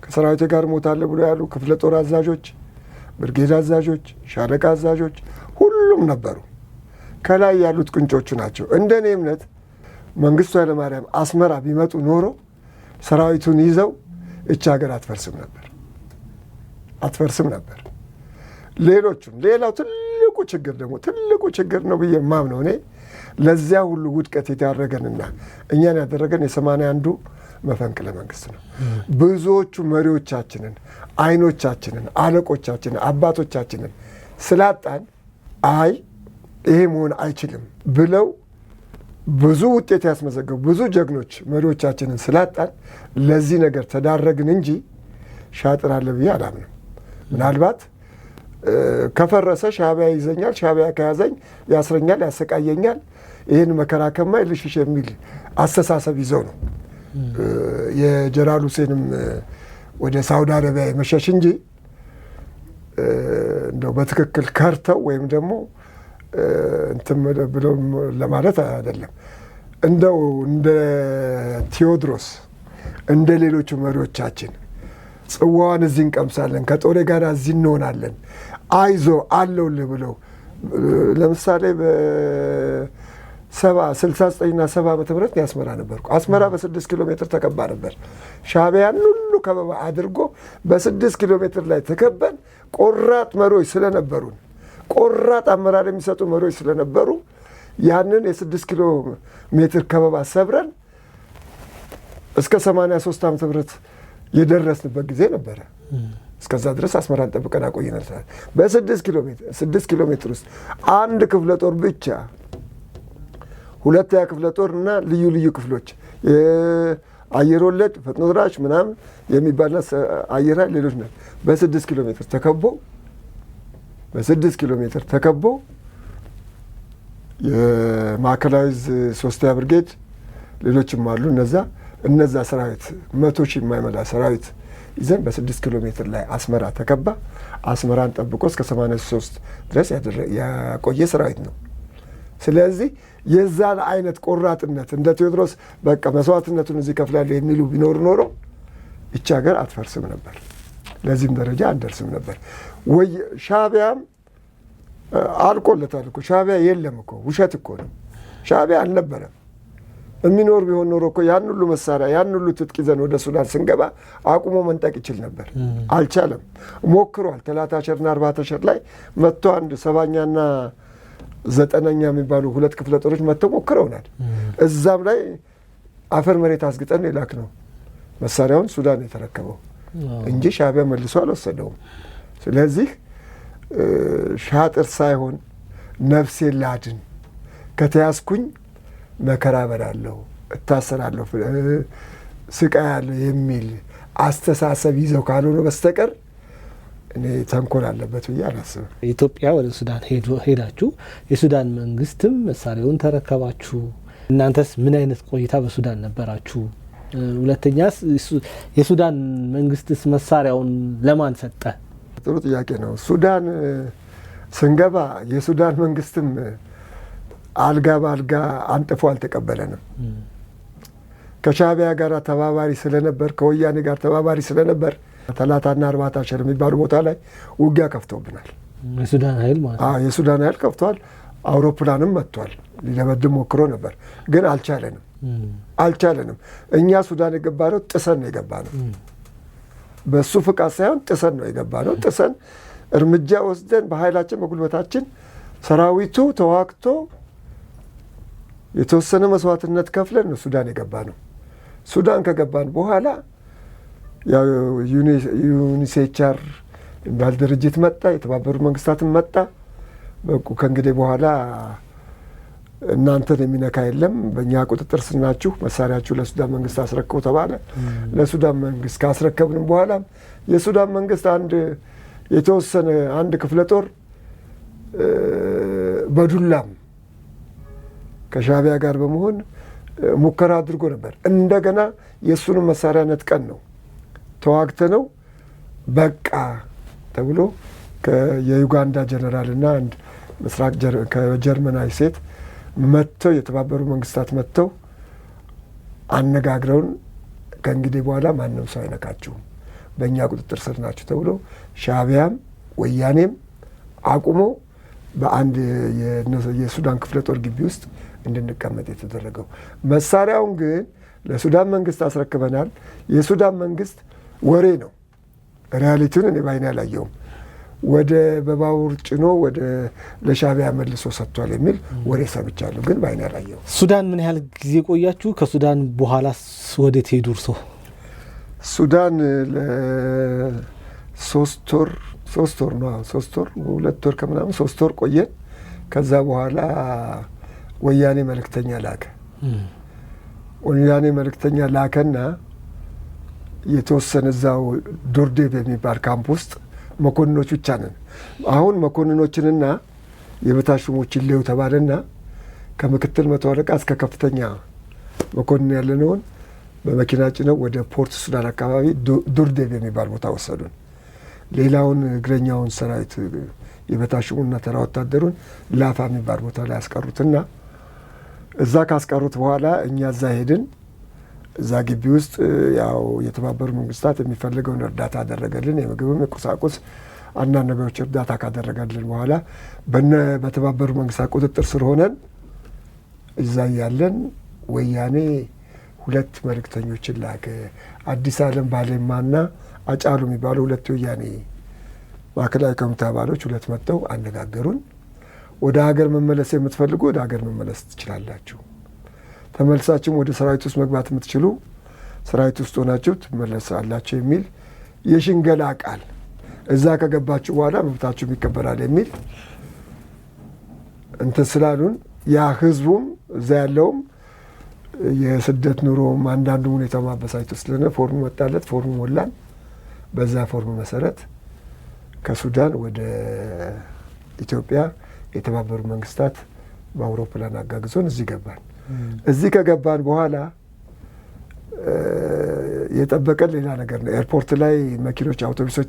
ከሰራዊቴ ጋር ሞታለሁ ብሎ ያሉ ክፍለ ጦር አዛዦች፣ ብርጌድ አዛዦች፣ ሻለቃ አዛዦች ሁሉም ነበሩ። ከላይ ያሉት ቅንጮቹ ናቸው። እንደኔ እምነት መንግስቱ ኃይለማርያም አስመራ ቢመጡ ኖሮ ሰራዊቱን ይዘው እቺ ሀገር አትፈርስም ነበር። ሌላው ትልቁ ችግር ነው ብዬ የማምነው እኔ ለዚያ ሁሉ ውድቀት የዳረገንና እኛን ያደረገን የ81ዱ መፈንቅለ መንግስት ነው። ብዙዎቹ መሪዎቻችንን፣ አይኖቻችንን፣ አለቆቻችንን፣ አባቶቻችንን ስላጣን አይ ይሄ መሆን አይችልም ብለው ብዙ ውጤት ያስመዘገቡ ብዙ ጀግኖች መሪዎቻችንን ስላጣን ለዚህ ነገር ተዳረግን እንጂ ሻጥር አለ ብዬ አላምንም። ምናልባት ከፈረሰ ሻዕቢያ ይዘኛል፣ ሻዕቢያ ከያዘኝ ያስረኛል፣ ያሰቃየኛል፣ ይህን መከራ ከማይ ልሽሽ የሚል አስተሳሰብ ይዘው ነው የጀላል ሁሴንም ወደ ሳውዲ አረቢያ የመሸሽ እንጂ እንደው በትክክል ከርተው ወይም ደግሞ እንትን ብለው ለማለት አይደለም። እንደው እንደ ቴዎድሮስ እንደ ሌሎቹ መሪዎቻችን ጽዋዋን እዚህ እንቀምሳለን፣ ከጦሬ ጋር እዚህ እንሆናለን፣ አይዞ አለውልህ ብለው ለምሳሌ በ69ና 70 ዓመተ ምህረት አስመራ ነበርኩ። አስመራ በ6 ኪሎ ሜትር ተከባ ነበር። ሻዕቢያን ሁሉ ከበባ አድርጎ በ6 ኪሎ ሜትር ላይ ተከበን ቆራጥ መሪዎች ስለነበሩን ቆራጥ አመራር የሚሰጡ መሪዎች ስለነበሩ ያንን የ6 ኪሎ ሜትር ከበባ ሰብረን እስከ 83 ዓመተ ምህረት የደረስንበት ጊዜ ነበረ። እስከዛ ድረስ አስመራን ጠብቀን አቆይናል። በ6 ኪሎ ሜትር ውስጥ አንድ ክፍለ ጦር ብቻ 2 ክፍለ ጦር እና ልዩ ልዩ ክፍሎች አየር ወለድ ፈጥኖ ደራሽ ምናምን የሚባልና አየር ኃይል ሌሎች ነው በ6 ኪሎ ሜትር ተከቦ የማዕከላዊ 3ኛ ብርጌድ ሌሎችም አሉ። እነዛ ሰራዊት 100 ሺህ የማይሞላ ሰራዊት ይዘን በ6 ኪሎ ሜትር ላይ አስመራ ተከባ። አስመራን ጠብቆ እስከ 83 ድረስ ያቆየ ሰራዊት ነው። ስለዚህ የዛን አይነት ቆራጥነት እንደ ቴዎድሮስ በቃ መስዋዕትነቱን እዚህ ከፍላለሁ የሚሉ ቢኖር ኖሮ ይቺ ሀገር አትፈርስም ነበር፣ ለዚህም ደረጃ አንደርስም ነበር። ወይ ሻዕቢያም አልቆለታል እኮ። ሻዕቢያ የለም እኮ፣ ውሸት እኮ ነው። ሻዕቢያ አልነበረም። የሚኖር ቢሆን ኖሮ እኮ ያን ሁሉ መሳሪያ ያን ሁሉ ትጥቅ ይዘን ወደ ሱዳን ስንገባ አቁሞ መንጠቅ ይችል ነበር። አልቻለም። ሞክሯል። ተላታሸርና አርባታሸር ላይ መጥቶ አንድ 7ኛና 9ኛ የሚባሉ 2 ክፍለ ጦሮች መጥተው ሞክረውናል። እዛም ላይ አፈር መሬት አስግጠን የላክ ነው መሳሪያውን ሱዳን የተረከበው እንጂ ሻዕቢያ መልሶ አልወሰደውም። ስለዚህ ሻጥር ሳይሆን ነፍሴን ላድን፣ ከተያዝኩኝ መከራ በላለሁ፣ እታሰራለሁ፣ ስቃያለሁ የሚል አስተሳሰብ ይዘው ካልሆነ በስተቀር እኔ ተንኮል አለበት ብዬ አላስብም። ኢትዮጵያ ወደ ሱዳን ሄዳችሁ የሱዳን መንግስትም መሳሪያውን ተረከባችሁ። እናንተስ ምን አይነት ቆይታ በሱዳን ነበራችሁ? ሁለተኛስ የሱዳን መንግስትስ መሳሪያውን ለማን ሰጠ? ጥሩ ጥያቄ ነው። ሱዳን ስንገባ የሱዳን መንግስትም አልጋ በአልጋ አንጥፎ አልተቀበለንም። ከሻዕቢያ ጋር ተባባሪ ስለነበር፣ ከወያኔ ጋር ተባባሪ ስለነበር ተላታና አርባታሸር የሚባሉ ቦታ ላይ ውጊያ ከፍተውብናል። የሱዳን ኃይል ማለት ነው። የሱዳን ኃይል ከፍቷል። አውሮፕላንም መጥቷል። ሊደበድብ ሞክሮ ነበር፣ ግን አልቻለንም። እኛ ሱዳን የገባነው ጥሰን ነው የገባነው። በሱ ፍቃድ ሳይሆን ጥሰን ነው የገባነው። ጥሰን እርምጃ ወስደን በኃይላችን በጉልበታችን ሰራዊቱ ተዋግቶ የተወሰነ መስዋዕትነት ከፍለን ነው ሱዳን የገባነው። ሱዳን ከገባን በኋላ ያው ዩኒሴቻር የሚባል ድርጅት መጣ፣ የተባበሩት መንግስታትን መጣ። በቁ ከእንግዲህ በኋላ እናንተን የሚነካ የለም፣ በእኛ ቁጥጥር ስር ናችሁ፣ መሳሪያችሁ ለሱዳን መንግስት አስረክቡ ተባለ። ለሱዳን መንግስት ካስረከብንም በኋላ የሱዳን መንግስት የተወሰነ አንድ ክፍለ ጦር በዱላም ከሻዕቢያ ጋር በመሆን ሙከራ አድርጎ ነበር። እንደገና የእሱንም መሳሪያ ነጥቀን ነው ተዋግተ ነው በቃ ተብሎ የዩጋንዳ ጀነራልና አንድ ምስራቅ ከጀርመናዊ ሴት መጥተው የተባበሩ መንግስታት መጥተው አነጋግረውን ከእንግዲህ በኋላ ማንም ሰው አይነካችሁም፣ በእኛ ቁጥጥር ስር ናችሁ ተብሎ ሻዕቢያም ወያኔም አቁሞ በአንድ የሱዳን ክፍለ ጦር ግቢ ውስጥ እንድንቀመጥ የተደረገው። መሳሪያውን ግን ለሱዳን መንግስት አስረክበናል። የሱዳን መንግስት ወሬ ነው፣ ሪያሊቲውን እኔ ባይኔ አላየውም። ወደ በባቡር ጭኖ ወደ ለሻዕቢያ መልሶ ሰጥቷል የሚል ወሬ ሰምቻለሁ፣ ግን ባይኔ አላየውም። ሱዳን ምን ያህል ጊዜ ቆያችሁ? ከሱዳን በኋላ ወዴት ሄዱ እርሶ? ሱዳን ለ3 ወር 2 ወር ከምናምን 3 ወር ቆየን። ከዛ በኋላ ወያኔ መልእክተኛ ላከ። ወያኔ መልእክተኛ ላከና የተወሰነ እዛው ዱርዴ በሚባል ካምፕ ውስጥ መኮንኖች ብቻ ነን። አሁን መኮንኖችንና የበታች ሹሞችን ሊው ተባለና ከምክትል መቶ አለቃ እስከ ከፍተኛ መኮንን ያለነውን በመኪና ጭነው ወደ ፖርት ሱዳን አካባቢ ዱርዴ በሚባል ቦታ ወሰዱን። ሌላውን እግረኛውን ሰራዊት የበታች ሹሙና ተራ ወታደሩን ላፋ የሚባል ቦታ ላይ ያስቀሩትና እዛ ካስቀሩት በኋላ እኛ እዛ ሄድን። እዛ ግቢ ውስጥ ያው የተባበሩ መንግስታት የሚፈልገውን እርዳታ አደረገልን። የምግብም የቁሳቁስ አንዳንድ ነገሮች እርዳታ ካደረገልን በኋላ በተባበሩ መንግስታት ቁጥጥር ስር ሆነን እዛ ያለን ወያኔ 2 መልእክተኞችን ላከ። አዲስ ዓለም ባሌማና አጫሉ የሚባሉ 2 ወያኔ ማዕከላዊ ኮሚቴ አባሎች 2 መጥተው አነጋገሩን። ወደ ሀገር መመለስ የምትፈልጉ ወደ ሀገር መመለስ ትችላላችሁ፣ ተመልሳችሁም ወደ ሰራዊት ውስጥ መግባት የምትችሉ ሰራዊት ውስጥ ሆናችሁ ትመለሳላችሁ የሚል የሽንገላ ቃል፣ እዛ ከገባችሁ በኋላ መብታችሁም ይከበራል የሚል እንትን ስላሉን ያ ህዝቡም እዛ ያለውም የስደት ኑሮም አንዳንዱ ሁኔታ ማበሳጭቶ ስለሆነ ፎርሙ መጣለት። ፎርሙ ሞላን። በዛ ፎርሙ መሰረት ከሱዳን ወደ ኢትዮጵያ የተባበሩ መንግስታት በአውሮፕላን አጋግዞን እዚህ ገባን። እዚህ ከገባን በኋላ የጠበቀን ሌላ ነገር ነው። ኤርፖርት ላይ መኪኖች፣ አውቶቡሶች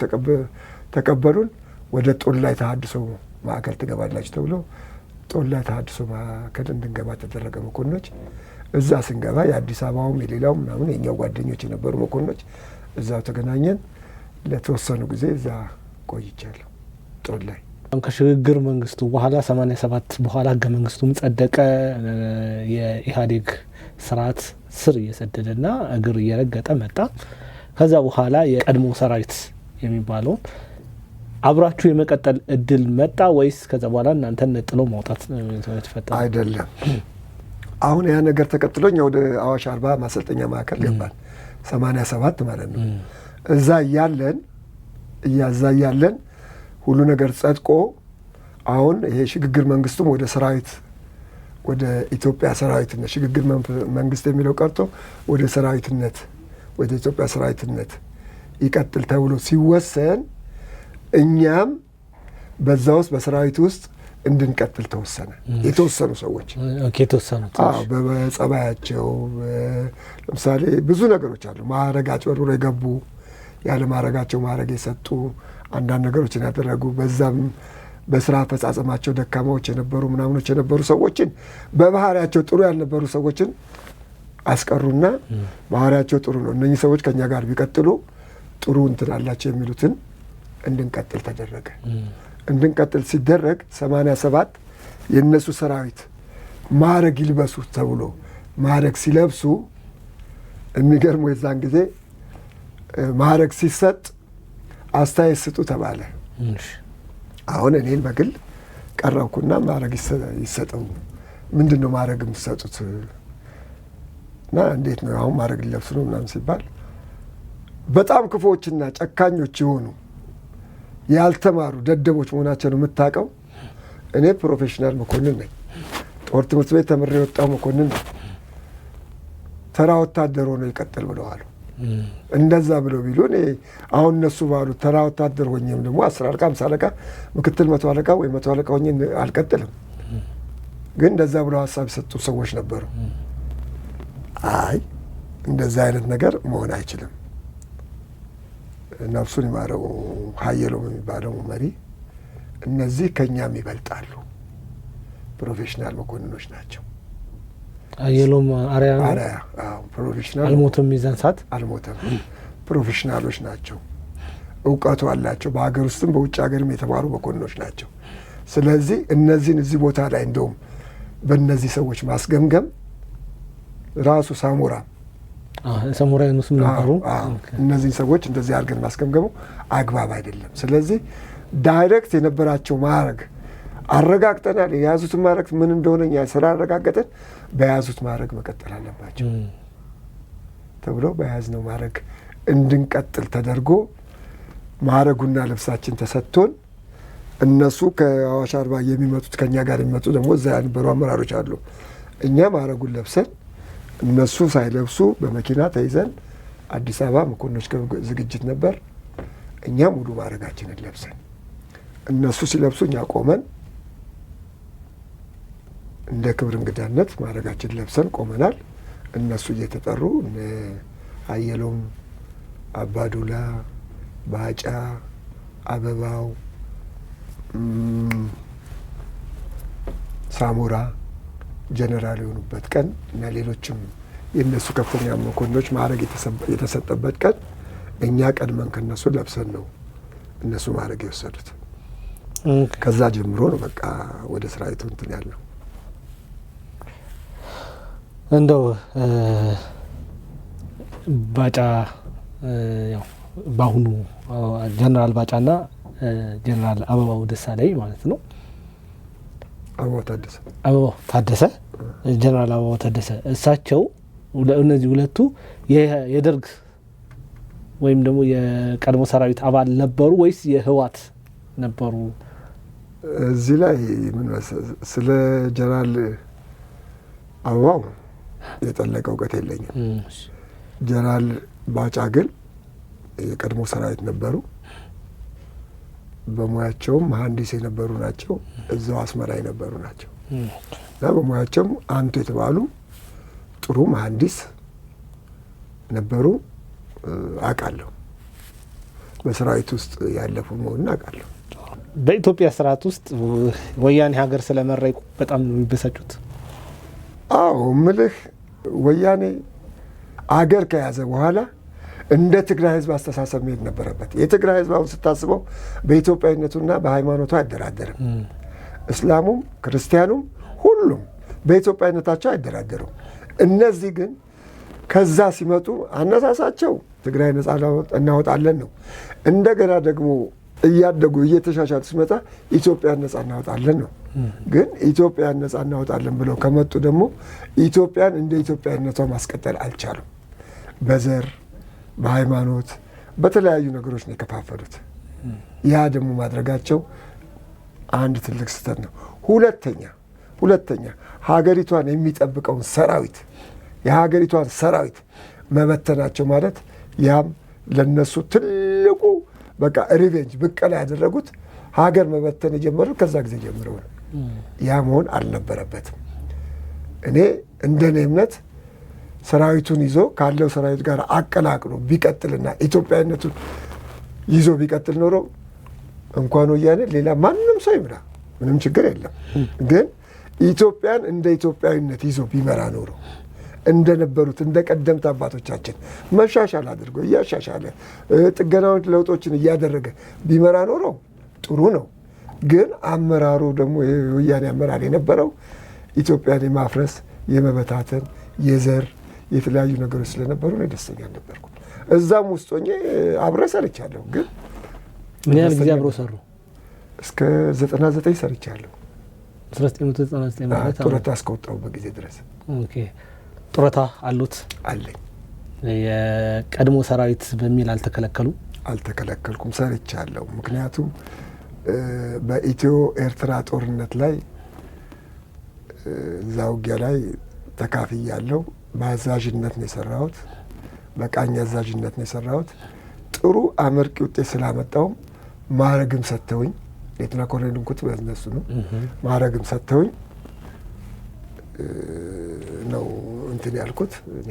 ተቀበሉን። ወደ ጦላይ ተሃድሶ ማዕከል ትገባላችሁ ተብሎ ጦላይ ተሃድሶ ማዕከል እንድንገባ ተደረገ። መኮንኖች እዛ ስንገባ የአዲስ አበባውም የሌላውም ምናምን የኛው ጓደኞች የነበሩ መኮንኖች እዛው ተገናኘን። ለተወሰኑ ጊዜ እዛ ቆይቻለሁ ጦላይ። ከሽግግር መንግስቱ በኋላ 87 በኋላ ህገ መንግስቱም ጸደቀ። የኢህአዴግ ስርዓት ስር እየሰደደና እግር እየረገጠ መጣ። ከዛ በኋላ የቀድሞ ሰራዊት የሚባለው አብራችሁ የመቀጠል እድል መጣ ወይስ ከዛ በኋላ እናንተን ነጥሎ ማውጣት ተፈጠረ? አይደለም። አሁን ያ ነገር ተቀጥሎኛ ወደ አዋሽ አርባ ማሰልጠኛ ማዕከል ገባን 87 ማለት ነው። እዛ ያለን ሁሉ ነገር ጸድቆ አሁን ይሄ ሽግግር መንግስቱም ወደ ሰራዊት ወደ ኢትዮጵያ ሰራዊትነት ሽግግር መንግስት የሚለው ቀርቶ ወደ ሰራዊትነት ወደ ኢትዮጵያ ሰራዊትነት ይቀጥል ተብሎ ሲወሰን እኛም በዛ ውስጥ በሰራዊት ውስጥ እንድንቀጥል ተወሰነ። የተወሰኑ ሰዎች በጸባያቸው ለምሳሌ ብዙ ነገሮች አሉ። ማዕረግ አጭበርብሮ የገቡ ያለ ማዕረጋቸው ማዕረግ የሰጡ አንዳንድ ነገሮችን ያደረጉ በዛም በስራ አፈጻጸማቸው ደካማዎች የነበሩ ምናምኖች የነበሩ ሰዎችን በባህሪያቸው ጥሩ ያልነበሩ ሰዎችን አስቀሩና ባህሪያቸው ጥሩ ነው እነኚህ ሰዎች ከኛ ጋር ቢቀጥሉ ጥሩ እንትን አላቸው የሚሉትን እንድንቀጥል ተደረገ። እንድንቀጥል ሲደረግ 87 የነሱ ሰራዊት ማዕረግ ይልበሱ ተብሎ ማዕረግ ሲለብሱ የሚገርመው የዛን ጊዜ ማዕረግ ሲሰጥ አስተያየት ስጡ ተባለ። አሁን እኔን በግል ቀረብኩና ማዕረግ ይሰጠው ምንድን ነው ማዕረግ የምትሰጡት እና እንዴት ነው አሁን ማዕረግ ሊለብሱ ነው ምናምን ሲባል በጣም ክፉዎችና ጨካኞች የሆኑ ያልተማሩ ደደቦች መሆናቸውን የምታውቀው እኔ ፕሮፌሽናል መኮንን ነኝ። ጦር ትምህርት ቤት ተምሬ የወጣው መኮንን ነኝ። ተራ ወታደር ሆኖ ይቀጥል ብለዋል። እንደዛ ብለው ቢሉ እኔ አሁን እነሱ ባሉ ተራ ወታደር ሆኜም ደግሞ 10 አለቃ 50 አለቃ ምክትል 100 አለቃ ወይ 100 አለቃ ሆኜ አልቀጥልም። ግን እንደዛ ብለው ሀሳብ የሰጡ ሰዎች ነበሩ። አይ እንደዛ አይነት ነገር መሆን አይችልም። ነፍሱን ይማረው ሀየሎም የሚባለው መሪ እነዚህ ከኛም ይበልጣሉ፣ ፕሮፌሽናል መኮንኖች ናቸው። ሀየሎም አሪያ ፕሮፌሽናል አልሞተም፣ ይዘን ሰዓት አልሞተም። ፕሮፌሽናሎች ናቸው፣ እውቀቱ አላቸው። በሀገር ውስጥም በውጭ ሀገርም የተማሩ መኮንኖች ናቸው። ስለዚህ እነዚህን እዚህ ቦታ ላይ እንደውም በእነዚህ ሰዎች ማስገምገም ራሱ ሳሞራ ሰሞራይኑስም ነበሩ። እነዚህን ሰዎች እንደዚህ አድርገን ማስገምገሙ አግባብ አይደለም። ስለዚህ ዳይሬክት የነበራቸው ማዕረግ አረጋግጠናል። የያዙት ማዕረግ ምን እንደሆነ እኛ ስላረጋገጠን በያዙት ማዕረግ መቀጠል አለባቸው ተብሎ በያዝነው ማዕረግ እንድንቀጥል ተደርጎ ማዕረጉና ልብሳችን ተሰጥቶን እነሱ ከአዋሽ አርባ የሚመጡት ከኛ ጋር የሚመጡ ደግሞ እዛ የነበሩ አመራሮች አሉ። እኛ ማዕረጉን ለብሰን እነሱ ሳይለብሱ በመኪና ተይዘን አዲስ አበባ መኮንኖች ዝግጅት ነበር። እኛ ሙሉ ማዕረጋችንን ለብሰን እነሱ ሲለብሱ እኛ ቆመን እንደ ክብር እንግዳነት ማዕረጋችንን ለብሰን ቆመናል። እነሱ እየተጠሩ እነ አየሎም፣ አባዱላ፣ ባጫ፣ አበባው፣ ሳሙራ ጀነራል የሆኑበት ቀን እና ሌሎችም የእነሱ ከፍተኛ መኮንኖች ማዕረግ የተሰጠበት ቀን እኛ ቀድመን ከነሱ ለብሰን ነው እነሱ ማዕረግ የወሰዱት። ከዛ ጀምሮ ነው በቃ ወደ ሰራዊቱ እንትን ያለው። እንደው ባጫ ያው በአሁኑ ጀነራል ባጫና ጀነራል አበባው ደሳለኝ ማለት ነው። አበባው ታደሰ ጀነራል አበባው ታደሰ እሳቸው እነዚህ ሁለቱ የደርግ ወይም ደግሞ የቀድሞ ሰራዊት አባል ነበሩ ወይስ የህዋት ነበሩ? እዚህ ላይ ምን ስለ ጀነራል አበባው የጠለቀ እውቀት የለኝም። ጀነራል ባጫ ግን የቀድሞ ሰራዊት ነበሩ። በሙያቸውም መሀንዲስ የነበሩ ናቸው። እዛው አስመራ የነበሩ ናቸው እና በሙያቸውም አንቱ የተባሉ ጥሩ መሀንዲስ ነበሩ። አውቃለሁ። በሰራዊት ውስጥ ያለፉ መሆኑን አውቃለሁ። በኢትዮጵያ ስርዓት ውስጥ ወያኔ ሀገር ስለመራ በጣም ነው የሚበሳጩት። አዎ ምልህ ወያኔ አገር ከያዘ በኋላ እንደ ትግራይ ህዝብ አስተሳሰብ መሄድ ነበረበት። የትግራይ ህዝብ አሁን ስታስበው በኢትዮጵያዊነቱና በሃይማኖቱ አይደራደርም። እስላሙም ክርስቲያኑም ሁሉም በኢትዮጵያዊነታቸው አይደራደሩም። እነዚህ ግን ከዛ ሲመጡ አነሳሳቸው ትግራይ ነጻ እናወጣለን ነው። እንደገና ደግሞ እያደጉ እየተሻሻሉ ሲመጣ ኢትዮጵያን ነጻ እናወጣለን ነው። ግን ኢትዮጵያን ነጻ እናወጣለን ብለው ከመጡ ደግሞ ኢትዮጵያን እንደ ኢትዮጵያዊነቷ ማስቀጠል አልቻሉም። በዘር በሃይማኖት በተለያዩ ነገሮች ነው የከፋፈሉት። ያ ደግሞ ማድረጋቸው አንድ ትልቅ ስህተት ነው። ሁለተኛ ሀገሪቷን የሚጠብቀውን ሰራዊት የሀገሪቷን ሰራዊት መበተናቸው ማለት ያም ለነሱ ትልቁ በቃ ሪቬንጅ ብቀላ ያደረጉት ሀገር መበተን የጀመሩት ከዛ ጊዜ ጀምረው ነው። ያ መሆን አልነበረበትም። እኔ እንደኔ እምነት ሰራዊቱን ይዞ ካለው ሰራዊት ጋር አቀላቅሎ ቢቀጥልና ኢትዮጵያዊነቱን ይዞ ቢቀጥል ኖሮ እንኳን ወያኔ ሌላ ማንም ሰው ይምራ ምንም ችግር የለም። ግን ኢትዮጵያን እንደ ኢትዮጵያዊነት ይዞ ቢመራ ኖሮ እንደነበሩት እንደ ቀደምት አባቶቻችን መሻሻል አድርጎ እያሻሻለ ጥገናዎች ለውጦችን እያደረገ ቢመራ ኖሮ ጥሩ ነው። ግን አመራሩ ደግሞ የወያኔ አመራር የነበረው ኢትዮጵያን የማፍረስ የመበታተን የዘር የተለያዩ ነገሮች ስለነበሩ ነው ደስተኛ ነበርኩ። እዛም ውስጥ ሆኜ አብረ ሰርቻለሁ። ግን ምን ያህል ጊዜ አብሮ ሰሩ? እስከ 99 ሰርቻለሁ። 1999 ማለት ጡረታ እስከወጣሁበት ጊዜ ድረስ። ኦኬ ጡረታ አሉት? አለኝ። የቀድሞ ሰራዊት በሚል አልተከለከሉም? አልተከለከልኩም፣ ሰርቻለሁ። ምክንያቱም በኢትዮ ኤርትራ ጦርነት ላይ እዛ ውጊያ ላይ ተካፍያለሁ። በአዛዥነት ነው የሰራሁት፣ በቃኝ አዛዥነት ነው የሰራሁት። ጥሩ አመርቂ ውጤት ስላመጣውም ማዕረግም ሰጥተውኝ ሌተና ኮሎኔል እንኩት በእነሱ ነው ማዕረግም ሰጥተውኝ ነው እንትን ያልኩት። እኔ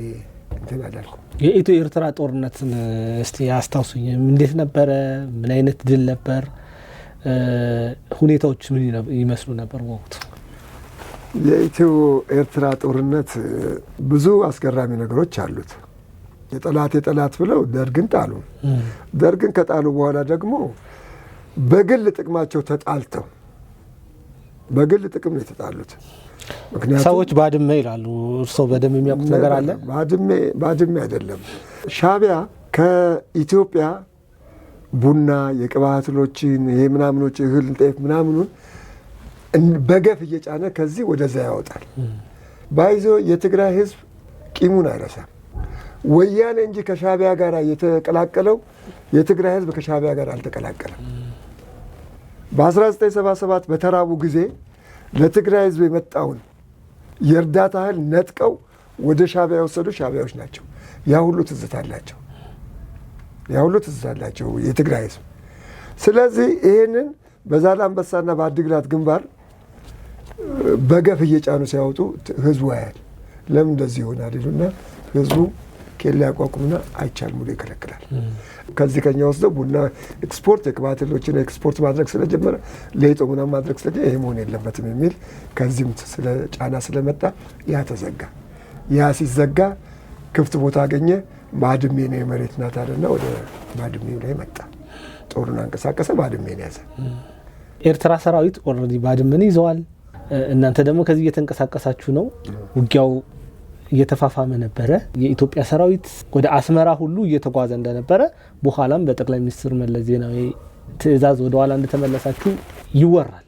እንትን አላልኩም። የኢትዮ ኤርትራ ጦርነትን እስቲ አስታውሱኝ። እንዴት ነበረ? ምን አይነት ድል ነበር? ሁኔታዎች ምን ይመስሉ ነበር ወቅቱ? የኢትዮ ኤርትራ ጦርነት ብዙ አስገራሚ ነገሮች አሉት። የጠላት ብለው ደርግን ጣሉ። ደርግን ከጣሉ በኋላ ደግሞ በግል ጥቅማቸው ተጣልተው በግል ጥቅም ነው የተጣሉት። ምክንያቱም ሰዎች ባድመ ይላሉ። እርስዎ በደም የሚያውቁት ነገር አለ? ባድመ አይደለም። ሻዕቢያ ከኢትዮጵያ ቡና፣ የቅባት እህሎችን፣ ይሄ ምናምኖች እህል፣ ጤፍ ምናምኑን በገፍ እየጫነ ከዚህ ወደዛ ያወጣል። ባይዞ የትግራይ ህዝብ ቂሙን አይረሳም። ወያኔ እንጂ ከሻዕቢያ ጋር የተቀላቀለው የትግራይ ህዝብ ከሻዕቢያ ጋር አልተቀላቀለም። በ1977 በተራቡ ጊዜ ለትግራይ ህዝብ የመጣውን የእርዳታ እህል ነጥቀው ወደ ሻዕቢያ የወሰዱ ሻዕቢያዎች ናቸው። ያ ሁሉ ትዝታላቸው የትግራይ ህዝብ። ስለዚህ ይህንን በዛላምበሳና በአዲግራት ግንባር በገፍ እየጫኑ ሲያወጡ ህዝቡ ያያል። ለምን እንደዚህ ይሆናል ይሉና ህዝቡ ኬላ ያቋቁምና አይቻልም ብሎ ይከለክላል። ከዚህ ከኛ ወስደው ቡና ኤክስፖርት የቅባት እህሎችን ኤክስፖርት ማድረግ ስለጀመረ ሌጦ ምናምን ማድረግ ስለጀመረ ይሄ መሆን የለበትም የሚል ከዚህም ስለ ጫና ስለመጣ ያ ተዘጋ። ያ ሲዘጋ ክፍት ቦታ አገኘ። ባድሜ ነው የመሬት ናት አለና ወደ ባድሜው ላይ መጣ። ጦሩን አንቀሳቀሰ፣ ባድሜን ያዘ። ኤርትራ ሰራዊት ኦልሬዲ ባድሜን ይዘዋል። እናንተ ደግሞ ከዚህ እየተንቀሳቀሳችሁ ነው። ውጊያው እየተፋፋመ ነበረ። የኢትዮጵያ ሰራዊት ወደ አስመራ ሁሉ እየተጓዘ እንደነበረ በኋላም በጠቅላይ ሚኒስትር መለስ ዜናዊ ትዕዛዝ ወደ ኋላ እንደተመለሳችሁ ይወራል።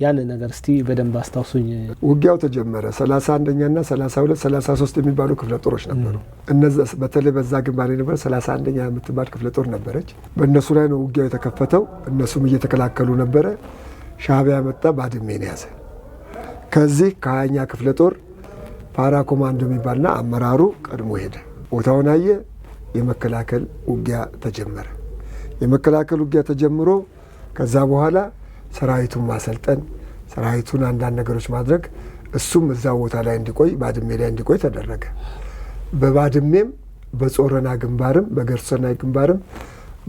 ያን ነገር እስቲ በደንብ አስታውሱኝ። ውጊያው ተጀመረ። 31ኛና 32 33 የሚባሉ ክፍለ ጦሮች ነበሩ። እነዛ በተለይ በዛ ግንባር የነበረ 31ኛ የምትባል ክፍለ ጦር ነበረች። በእነሱ ላይ ነው ውጊያው የተከፈተው። እነሱም እየተከላከሉ ነበረ። ሻዕቢያ መጣ፣ ባድሜን ያዘ። ከዚህ ከ20ኛ ክፍለ ጦር ፓራ ኮማንዶ የሚባልና አመራሩ ቀድሞ ሄደ። ቦታውን አየ። የመከላከል ውጊያ ተጀመረ። የመከላከል ውጊያ ተጀምሮ ከዛ በኋላ ሰራዊቱን ማሰልጠን፣ ሰራዊቱን አንዳንድ ነገሮች ማድረግ፣ እሱም እዛ ቦታ ላይ እንዲቆይ ባድሜ ላይ እንዲቆይ ተደረገ። በባድሜም በጾረና ግንባርም በገርሰናይ ግንባርም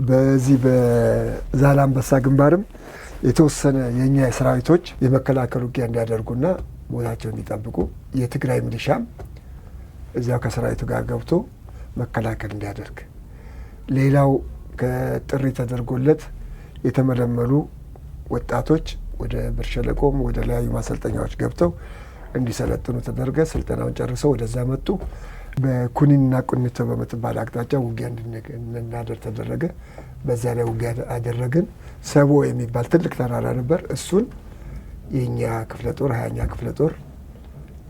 በዚህ በዛላምበሳ ግንባርም የተወሰነ የኛ ሰራዊቶች የመከላከል ውጊያ እንዲያደርጉና ቦታቸውን እንዲጠብቁ የትግራይ ሚሊሻም እዚያው ከሰራዊቱ ጋር ገብቶ መከላከል እንዲያደርግ፣ ሌላው ከጥሪ ተደርጎለት የተመለመሉ ወጣቶች ወደ ብር ሸለቆም ወደ ተለያዩ ማሰልጠኛዎች ገብተው እንዲሰለጥኑ ተደረገ። ስልጠናውን ጨርሰው ወደዛ መጡ። በኩኒንና ቁኒቶ በምትባል አቅጣጫ ውጊያ እንድናደርግ ተደረገ። በዛ ላይ ውጊያ አደረግን። ሰቦ የሚባል ትልቅ ተራራ ነበር። እሱን የኛ ክፍለ ጦር 20ኛ ክፍለ ጦር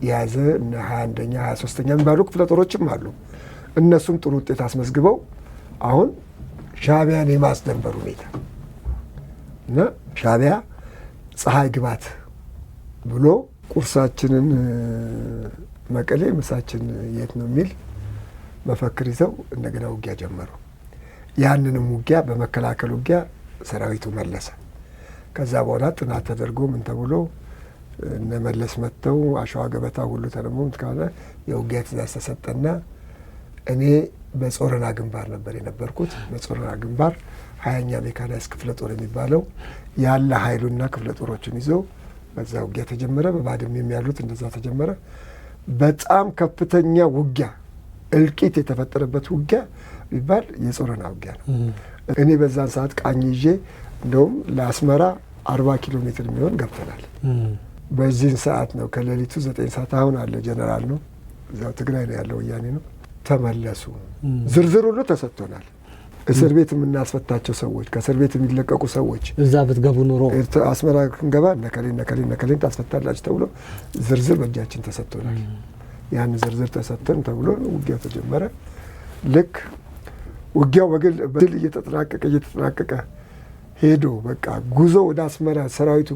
ያዘ። እና 21ኛ 23ኛ የሚባሉ ክፍለ ጦሮችም አሉ። እነሱም ጥሩ ውጤት አስመዝግበው አሁን ሻዕቢያን የማስደንበር ሁኔታ እና ሻዕቢያ ፀሐይ ግባት ብሎ ቁርሳችንን መቀሌ፣ ምሳችን የት ነው የሚል መፈክር ይዘው እንደገና ውጊያ ጀመሩ። ያንንም ውጊያ በመከላከል ውጊያ ሰራዊቱ መለሰ። ከዛ በኋላ ጥናት ተደርጎ ምን ተብሎ እነ መለስ መጥተው አሸዋ ገበታ ሁሉ ተደሞ ምትካለ የውጊያ ትእዛዝ ተሰጠና እኔ በጾረና ግንባር ነበር የነበርኩት። በጾረና ግንባር 20ኛ ሜካናይዝድ ክፍለ ጦር የሚባለው ያለ ኃይሉና ክፍለ ጦሮችን ይዞ በዛ ውጊያ ተጀመረ። በባድሜም ያሉት እንደዛ ተጀመረ። በጣም ከፍተኛ ውጊያ እልቂት የተፈጠረበት ውጊያ ቢባል የጾረና ውጊያ ነው። እኔ በዛን ሰዓት ቃኝ ይዤ እንደውም ለአስመራ 40 ኪሎ ሜትር የሚሆን ገብተናል። በዚህን ሰዓት ነው ከሌሊቱ 9 ሰዓት አሁን አለ ጀነራል ነው እዛው ትግራይ ነው ያለው ወያኔ ነው። ተመለሱ። ዝርዝር ሁሉ ተሰጥቶናል። እስር ቤት የምናስፈታቸው ሰዎች፣ ከእስር ቤት የሚለቀቁ ሰዎች እዛ ብትገቡ ኑሮ አስመራ ክንገባ ነከሌን ታስፈታላችሁ ተብሎ ዝርዝር በእጃችን ተሰጥቶናል። ያን ዝርዝር ተሰጥተን ተብሎ ውጊያው ተጀመረ። ልክ ውጊያው በድል እየተጠናቀቀ ሄዶ በቃ ጉዞ ወደ አስመራ ሰራዊቱ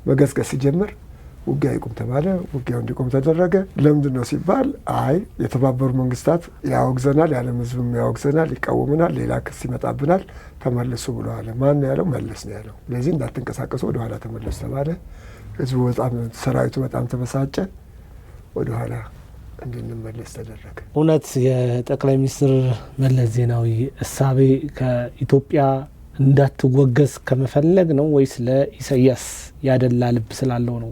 መገስገስ ሲጀምር ውጊያ ይቁም ተባለ። ውጊያው እንዲቆም ተደረገ። ለምንድን ነው ሲባል አይ የተባበሩ መንግስታት ያወግዘናል፣ የዓለም ህዝብም ያወግዘናል፣ ይቃወምናል፣ ሌላ ክስ ይመጣብናል፣ ተመለሱ ብለዋል። ማን ነው ያለው? መለስ ነው ያለው። ስለዚህ እንዳትንቀሳቀሱ ወደ ኋላ ተመለሱ ተባለ። ህዝቡ በጣም ሰራዊቱ በጣም ተበሳጨ። ወደ ኋላ እንድንመለስ ተደረገ። እውነት የጠቅላይ ሚኒስትር መለስ ዜናዊ እሳቤ ከኢትዮጵያ እንዳትወገዝ ከመፈለግ ነው ወይስ ለኢሳያስ ያደላ ልብ ስላለው ነው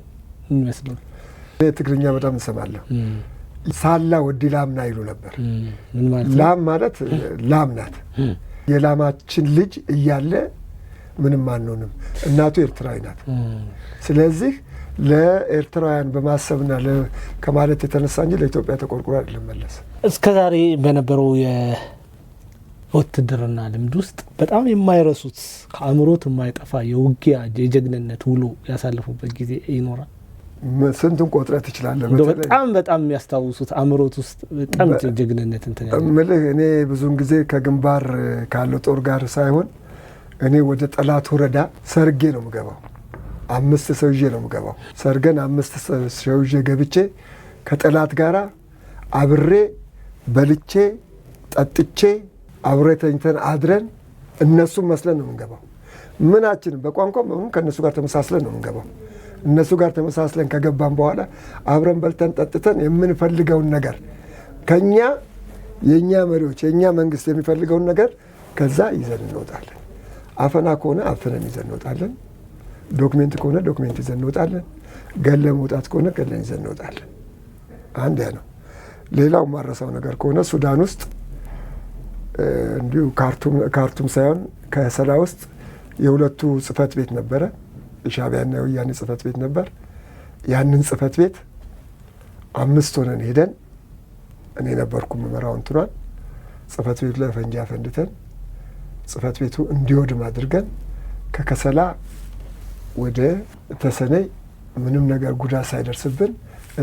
ይመስላል? ትግርኛ በጣም እንሰማለሁ። ሳላ ወዲ ላምና ይሉ ነበር። ምን ማለት? ላም ማለት ላም ናት። የላማችን ልጅ እያለ ምንም አንሆንም። እናቱ ኤርትራዊ ናት። ስለዚህ ለኤርትራውያን በማሰብና ከማለት የተነሳ እንጂ ለኢትዮጵያ ተቆርቁሮ አይደለም መለስ። እስከዛሬ በነበረው ውትድርና ልምድ ውስጥ በጣም የማይረሱት ከአእምሮት የማይጠፋ የውጊያ የጀግንነት ውሎ ያሳለፉበት ጊዜ ይኖራል? ስንቱን ቆጥረህ ትችላለህ? በጣም የሚያስታውሱት አእምሮት ውስጥ በጣም ጀግንነት እንትን ያለው እኔ ብዙውን ጊዜ ከግንባር ካለው ጦር ጋር ሳይሆን እኔ ወደ ጠላት ወረዳ ሰርጌ ነው የምገባው። 5 ሰው ይዤ ነው የምገባው። ሰርገን 5 ሰው ይዤ ገብቼ ከጠላት ጋር አብሬ በልቼ ጠጥቼ አብሬ ተኝተን አድረን እነሱም መስለን ነው የምንገባው። ምናችንም በቋንቋ ምንም ከእነሱ ጋር ተመሳስለን ነው የምንገባው። እነሱ ጋር ተመሳስለን ከገባን በኋላ አብረን በልተን ጠጥተን የምንፈልገውን ነገር ከኛ የኛ መሪዎች የኛ መንግስት የሚፈልገውን ነገር ከዛ ይዘን እንወጣለን። አፈና ከሆነ አፍነን ይዘን እንወጣለን። ዶክሜንት ከሆነ ዶክሜንት ይዘን እንወጣለን። ገለ መውጣት ከሆነ ገለን ይዘን እንወጣለን። አንድ ያ ነው። ሌላው ማረሳው ነገር ከሆነ ሱዳን ውስጥ እንዲሁ ካርቱም ሳይሆን ከሰላ ውስጥ የሁለቱ ጽህፈት ቤት ነበረ። የሻዕቢያና የወያኔ ጽህፈት ቤት ነበር። ያንን ጽህፈት ቤት 5 ሆነን ሄደን እኔ ነበርኩ መመራው እንትኗን ጽህፈት ቤቱ ላይ ፈንጂ አፈንድተን ጽህፈት ቤቱ እንዲወድም አድርገን ከከሰላ ወደ ተሰነይ ምንም ነገር ጉዳት ሳይደርስብን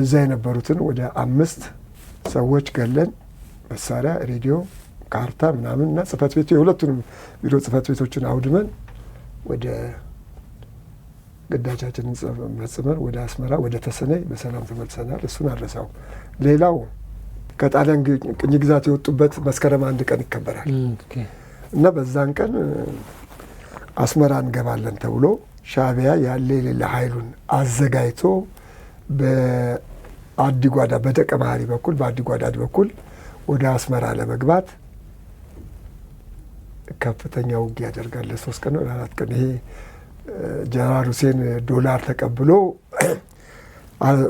እዛ የነበሩትን ወደ 5 ሰዎች ገለን መሳሪያ፣ ሬዲዮ፣ ካርታ ምናምን እና ጽህፈት ቤቱ የሁለቱንም ቢሮ ጽህፈት ቤቶችን አውድመን ወደ ግዳጃችንን ፈጽመን ወደ አስመራ ወደ ተሰነይ በሰላም ተመልሰናል። እሱን አልረሳው። ሌላው ከጣሊያን ቅኝ ግዛት የወጡበት መስከረም 1 ቀን ይከበራል እና በዛን ቀን አስመራ እንገባለን ተብሎ ሻዕቢያ ያለ የሌለ ኃይሉን አዘጋጅቶ በአዲጓዳ በደቀ መሀሪ በኩል በአዲጓዳ በኩል ወደ አስመራ ለመግባት ከፍተኛ ውጊያ ያደርጋል። ለ3 ቀን 4 ቀን። ይሄ ጀነራል ሁሴን ዶላር ተቀብሎ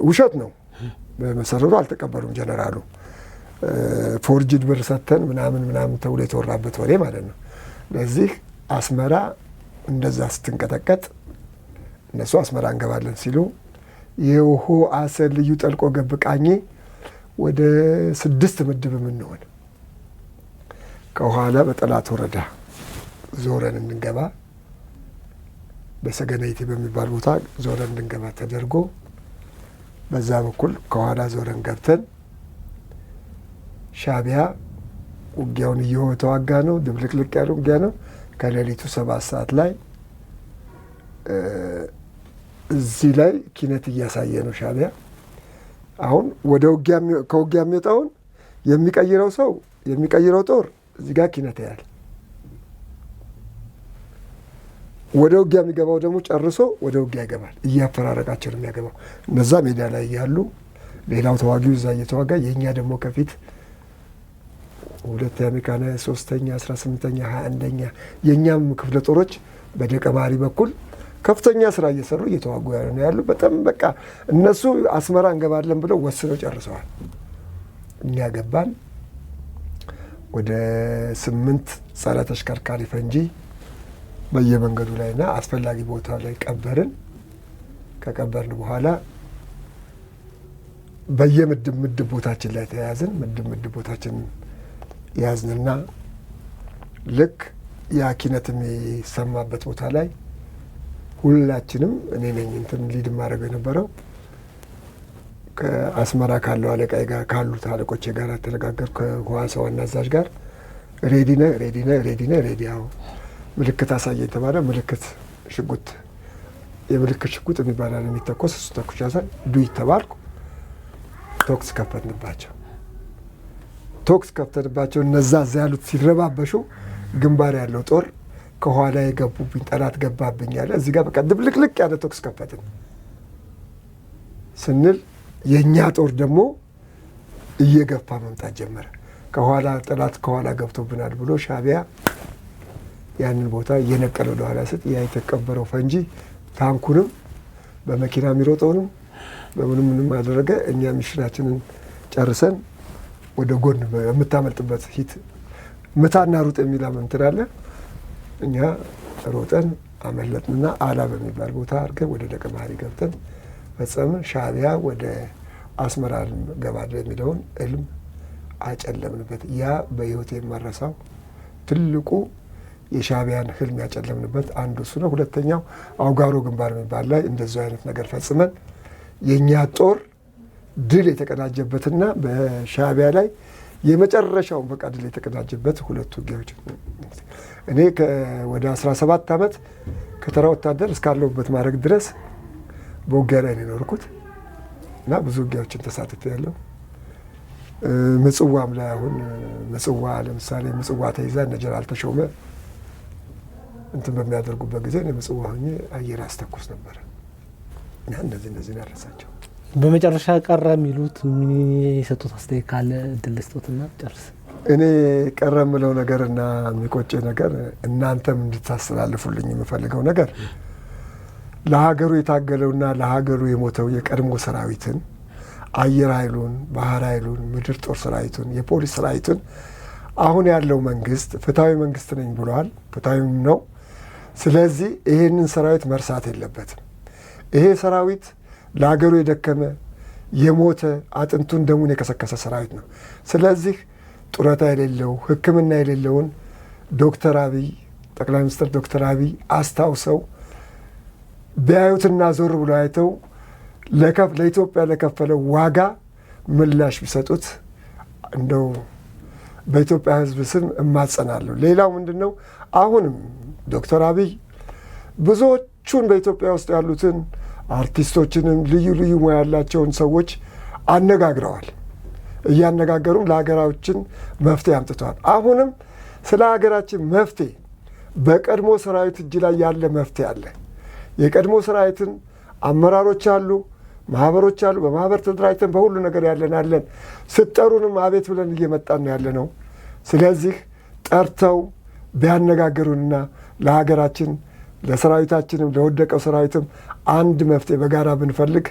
ውሸት ነው በመሰረቱ አልተቀበሉም። ጀነራሉ ፎርጅድ ብር ሰጥተን ምናምን ተብሎ የተወራበት ወሬ ማለት ነው። ለዚህ አስመራ እንደዛ ስትንቀጠቀጥ እነሱ አስመራ እንገባለን ሲሉ የውሆ አሰል ልዩ ጠልቆ ገብ ቃኜ ወደ 6 ምድብ የምንሆን ከኋላ በጠላት ወረዳ ዞረን እንድንገባ በሰገነይቲ በሚባል ቦታ ዞረን እንድንገባ ተደርጎ በዛ በኩል ከኋላ ዞረን ገብተን ሻዕቢያ ውጊያውን እየተዋጋ ነው። ድብልቅልቅ ያለ ውጊያ ነው። ከሌሊቱ 7 ሰዓት ላይ እዚህ ላይ ኪነት እያሳየ ነው ሻዕቢያ። አሁን ወደ ከውጊያ የሚወጣውን የሚቀይረው ጦር እዚህ ጋር ኪነት ያያል። ወደ ውጊያ የሚገባው ደግሞ ጨርሶ ወደ ውጊያ ይገባል። እያፈራረቃቸው ነው የሚያገባው። እነዛ ሜዳ ላይ ያሉ ሌላው ተዋጊው እዛ እየተዋጋ የእኛ ደግሞ ከፊት 2ኛ ሜካናይዝድ 3ኛ 18ኛ 21ኛ የእኛም ክፍለ ጦሮች በደቀ መሀሪ በኩል ከፍተኛ ስራ እየሰሩ እየተዋጉ ያሉ በጣም በቃ እነሱ አስመራ እንገባለን ብለው ወስነው ጨርሰዋል። እኛ ገባን። ወደ 8 ጸረ ተሽከርካሪ ፈንጂ በየመንገዱ ላይና አስፈላጊ ቦታ ላይ ቀበርን። ከቀበርን በኋላ በየምድብ ቦታችን ላይ ተያያዝን። ምድብ ቦታችን ያዝንና ልክ ያ ኪነት የሚሰማበት ቦታ ላይ ሁላችንም እኔ ነኝ እንትን ሊድ ማድረገው የነበረው ከአስመራ ካለው አለቃዬ ጋር ካሉት አለቆቼ ጋር ተነጋገርኩ። ከህዋሳ ዋና አዛዥ ጋር ሬዲ ያው ምልክት አሳየ የተባለ ምልክት ሽጉጥ የምልክት ሽጉጥ የሚባላል የሚተኮስ እሱ ተኩሽ ያሳይ ዱይ ተባልኩ። ቶክስ ከፈትንባቸው። እነዛ እዛ ያሉት ሲረባበሹ ግንባር ያለው ጦር ከኋላ የገቡብኝ ጠላት ገባብኝ ያለ እዚህ ጋር በቃ ድብልቅልቅ ያለ ቶክስ ከፈትን ስንል የእኛ ጦር ደግሞ እየገፋ መምጣት ጀመረ። ከኋላ ጠላት ከኋላ ገብቶብናል ብሎ ሻዕቢያ ያንን ቦታ እየነቀለ ወደኋላ ስጥ ያ የተቀበረው ፈንጂ ታንኩንም በመኪና የሚሮጠውንም በምንም አደረገ። እኛ ሚሽናችንን ጨርሰን ወደ ጎን የምታመልጥበት ሂት ምታና ሩጥ የሚል እንትን አለ። እኛ ሮጠን አመለጥንና አላ በሚባል ቦታ አድርገን ወደ ደቀ መሀሪ ገብተን ፈጸምን። ሻዕቢያ ወደ አስመራ ገባለ የሚለውን እልም አጨለምንበት። ያ በህይወት የማረሳው ትልቁ የሻዕቢያን ህልም ያጨለምንበት አንዱ እሱ ነው። ሁለተኛው አውጋሮ ግንባር የሚባል ላይ እንደዚሁ አይነት ነገር ፈጽመን የእኛ ጦር ድል የተቀዳጀበትና በሻዕቢያ ላይ የመጨረሻውን በቃ ድል የተቀዳጀበት 2 ውጊያዎች። እኔ ወደ 17 ዓመት ከተራ ወታደር እስካለሁበት ማድረግ ድረስ በውጊያ ላይ ነው የኖርኩት እና ብዙ ውጊያዎችን ተሳትፌያለሁ። ምጽዋም ላይ አሁን ምጽዋ ለምሳሌ ምጽዋ ተይዛ እነ ጀነራል ተሾመ እንትን በሚያደርጉበት ጊዜ እኔ ምጽዋ ሆኜ አየር አስተኩስ ነበር እና እነዚህ ያረሳቸው። በመጨረሻ ቀረ የሚሉት የሰጡት አስተያየት ካለ እድል ስጦትና ጨርስ። እኔ ቀረ የምለው ነገርና የሚቆጨ ነገር እናንተም እንድታስተላልፉልኝ የምፈልገው ነገር ለሀገሩ የታገለውና ለሀገሩ የሞተው የቀድሞ ሰራዊትን አየር ኃይሉን፣ ባህር ኃይሉን፣ ምድር ጦር ሰራዊቱን፣ የፖሊስ ሰራዊቱን አሁን ያለው መንግስት ፍትሐዊ መንግስት ነኝ ብሏል። ፍትሐዊም ነው። ስለዚህ ይሄንን ሰራዊት መርሳት የለበትም። ይሄ ሰራዊት ለሀገሩ የደከመ የሞተ አጥንቱን ደሙን የከሰከሰ ሰራዊት ነው። ስለዚህ ጡረታ የሌለው ሕክምና የሌለውን ዶክተር አብይ ጠቅላይ ሚኒስትር ዶክተር አብይ አስታውሰው ቢያዩትና ዞር ብሎ አይተው ለኢትዮጵያ ለከፈለው ዋጋ ምላሽ ቢሰጡት እንደው በኢትዮጵያ ሕዝብ ስም እማጸናለሁ። ሌላው ምንድን ነው? አሁንም ዶክተር አብይ ብዙዎቹን በኢትዮጵያ ውስጥ ያሉትን አርቲስቶችንም ልዩ ልዩ ሙያ ያላቸውን ሰዎች አነጋግረዋል። እያነጋገሩም ለሀገራችን መፍትሄ አምጥተዋል። አሁንም ስለ ሀገራችን መፍትሄ በቀድሞ ሰራዊት እጅ ላይ ያለ መፍትሄ አለ። የቀድሞ ሰራዊትን አመራሮች አሉ፣ ማህበሮች አሉ። በማህበር ተደራጅተን በሁሉ ነገር ያለን ስጠሩንም አቤት ብለን እየመጣን ነው ያለ ነው። ስለዚህ ጠርተው ቢያነጋገሩንና ለሀገራችን ለሰራዊታችንም ለወደቀው ሰራዊትም አንድ መፍትሄ በጋራ ብንፈልግ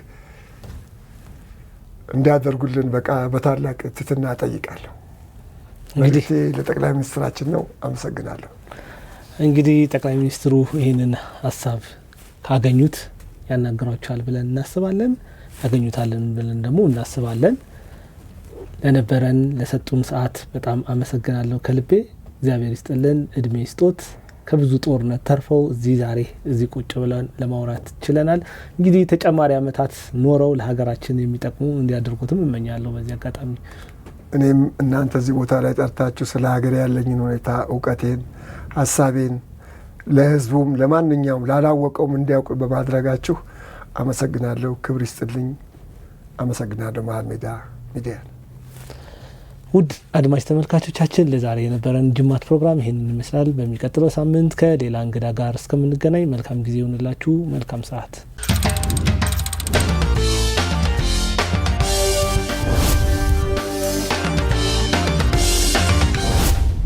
እንዲያደርጉልን በቃ በታላቅ ትሕትና እጠይቃለሁ። እንግዲህ ለጠቅላይ ሚኒስትራችን ነው። አመሰግናለሁ። እንግዲህ ጠቅላይ ሚኒስትሩ ይህንን ሀሳብ ካገኙት ያናገሯቸዋል ብለን እናስባለን። ያገኙታለን ብለን ደግሞ እናስባለን። ለነበረን ለሰጡን ሰዓት በጣም አመሰግናለሁ ከልቤ። እግዚአብሔር ይስጥልን፣ እድሜ ይስጦት። ከብዙ ጦርነት ተርፈው እዚህ ዛሬ እዚህ ቁጭ ብለን ለማውራት ችለናል። እንግዲህ ተጨማሪ ዓመታት ኖረው ለሀገራችን የሚጠቅሙ እንዲያደርጉትም እመኛለሁ። በዚህ አጋጣሚ እኔም እናንተ እዚህ ቦታ ላይ ጠርታችሁ ስለ ሀገር ያለኝን ሁኔታ እውቀቴን፣ ሀሳቤን ለህዝቡም ለማንኛውም ላላወቀውም እንዲያውቁ በማድረጋችሁ አመሰግናለሁ። ክብር ይስጥልኝ። አመሰግናለሁ። መሀል ሜዳ ሚዲያ። ውድ አድማጭ ተመልካቾቻችን ለዛሬ የነበረን ጅማት ፕሮግራም ይሄንን ይመስላል። በሚቀጥለው ሳምንት ከሌላ እንግዳ ጋር እስከምንገናኝ መልካም ጊዜ ይሁንላችሁ። መልካም ሰዓት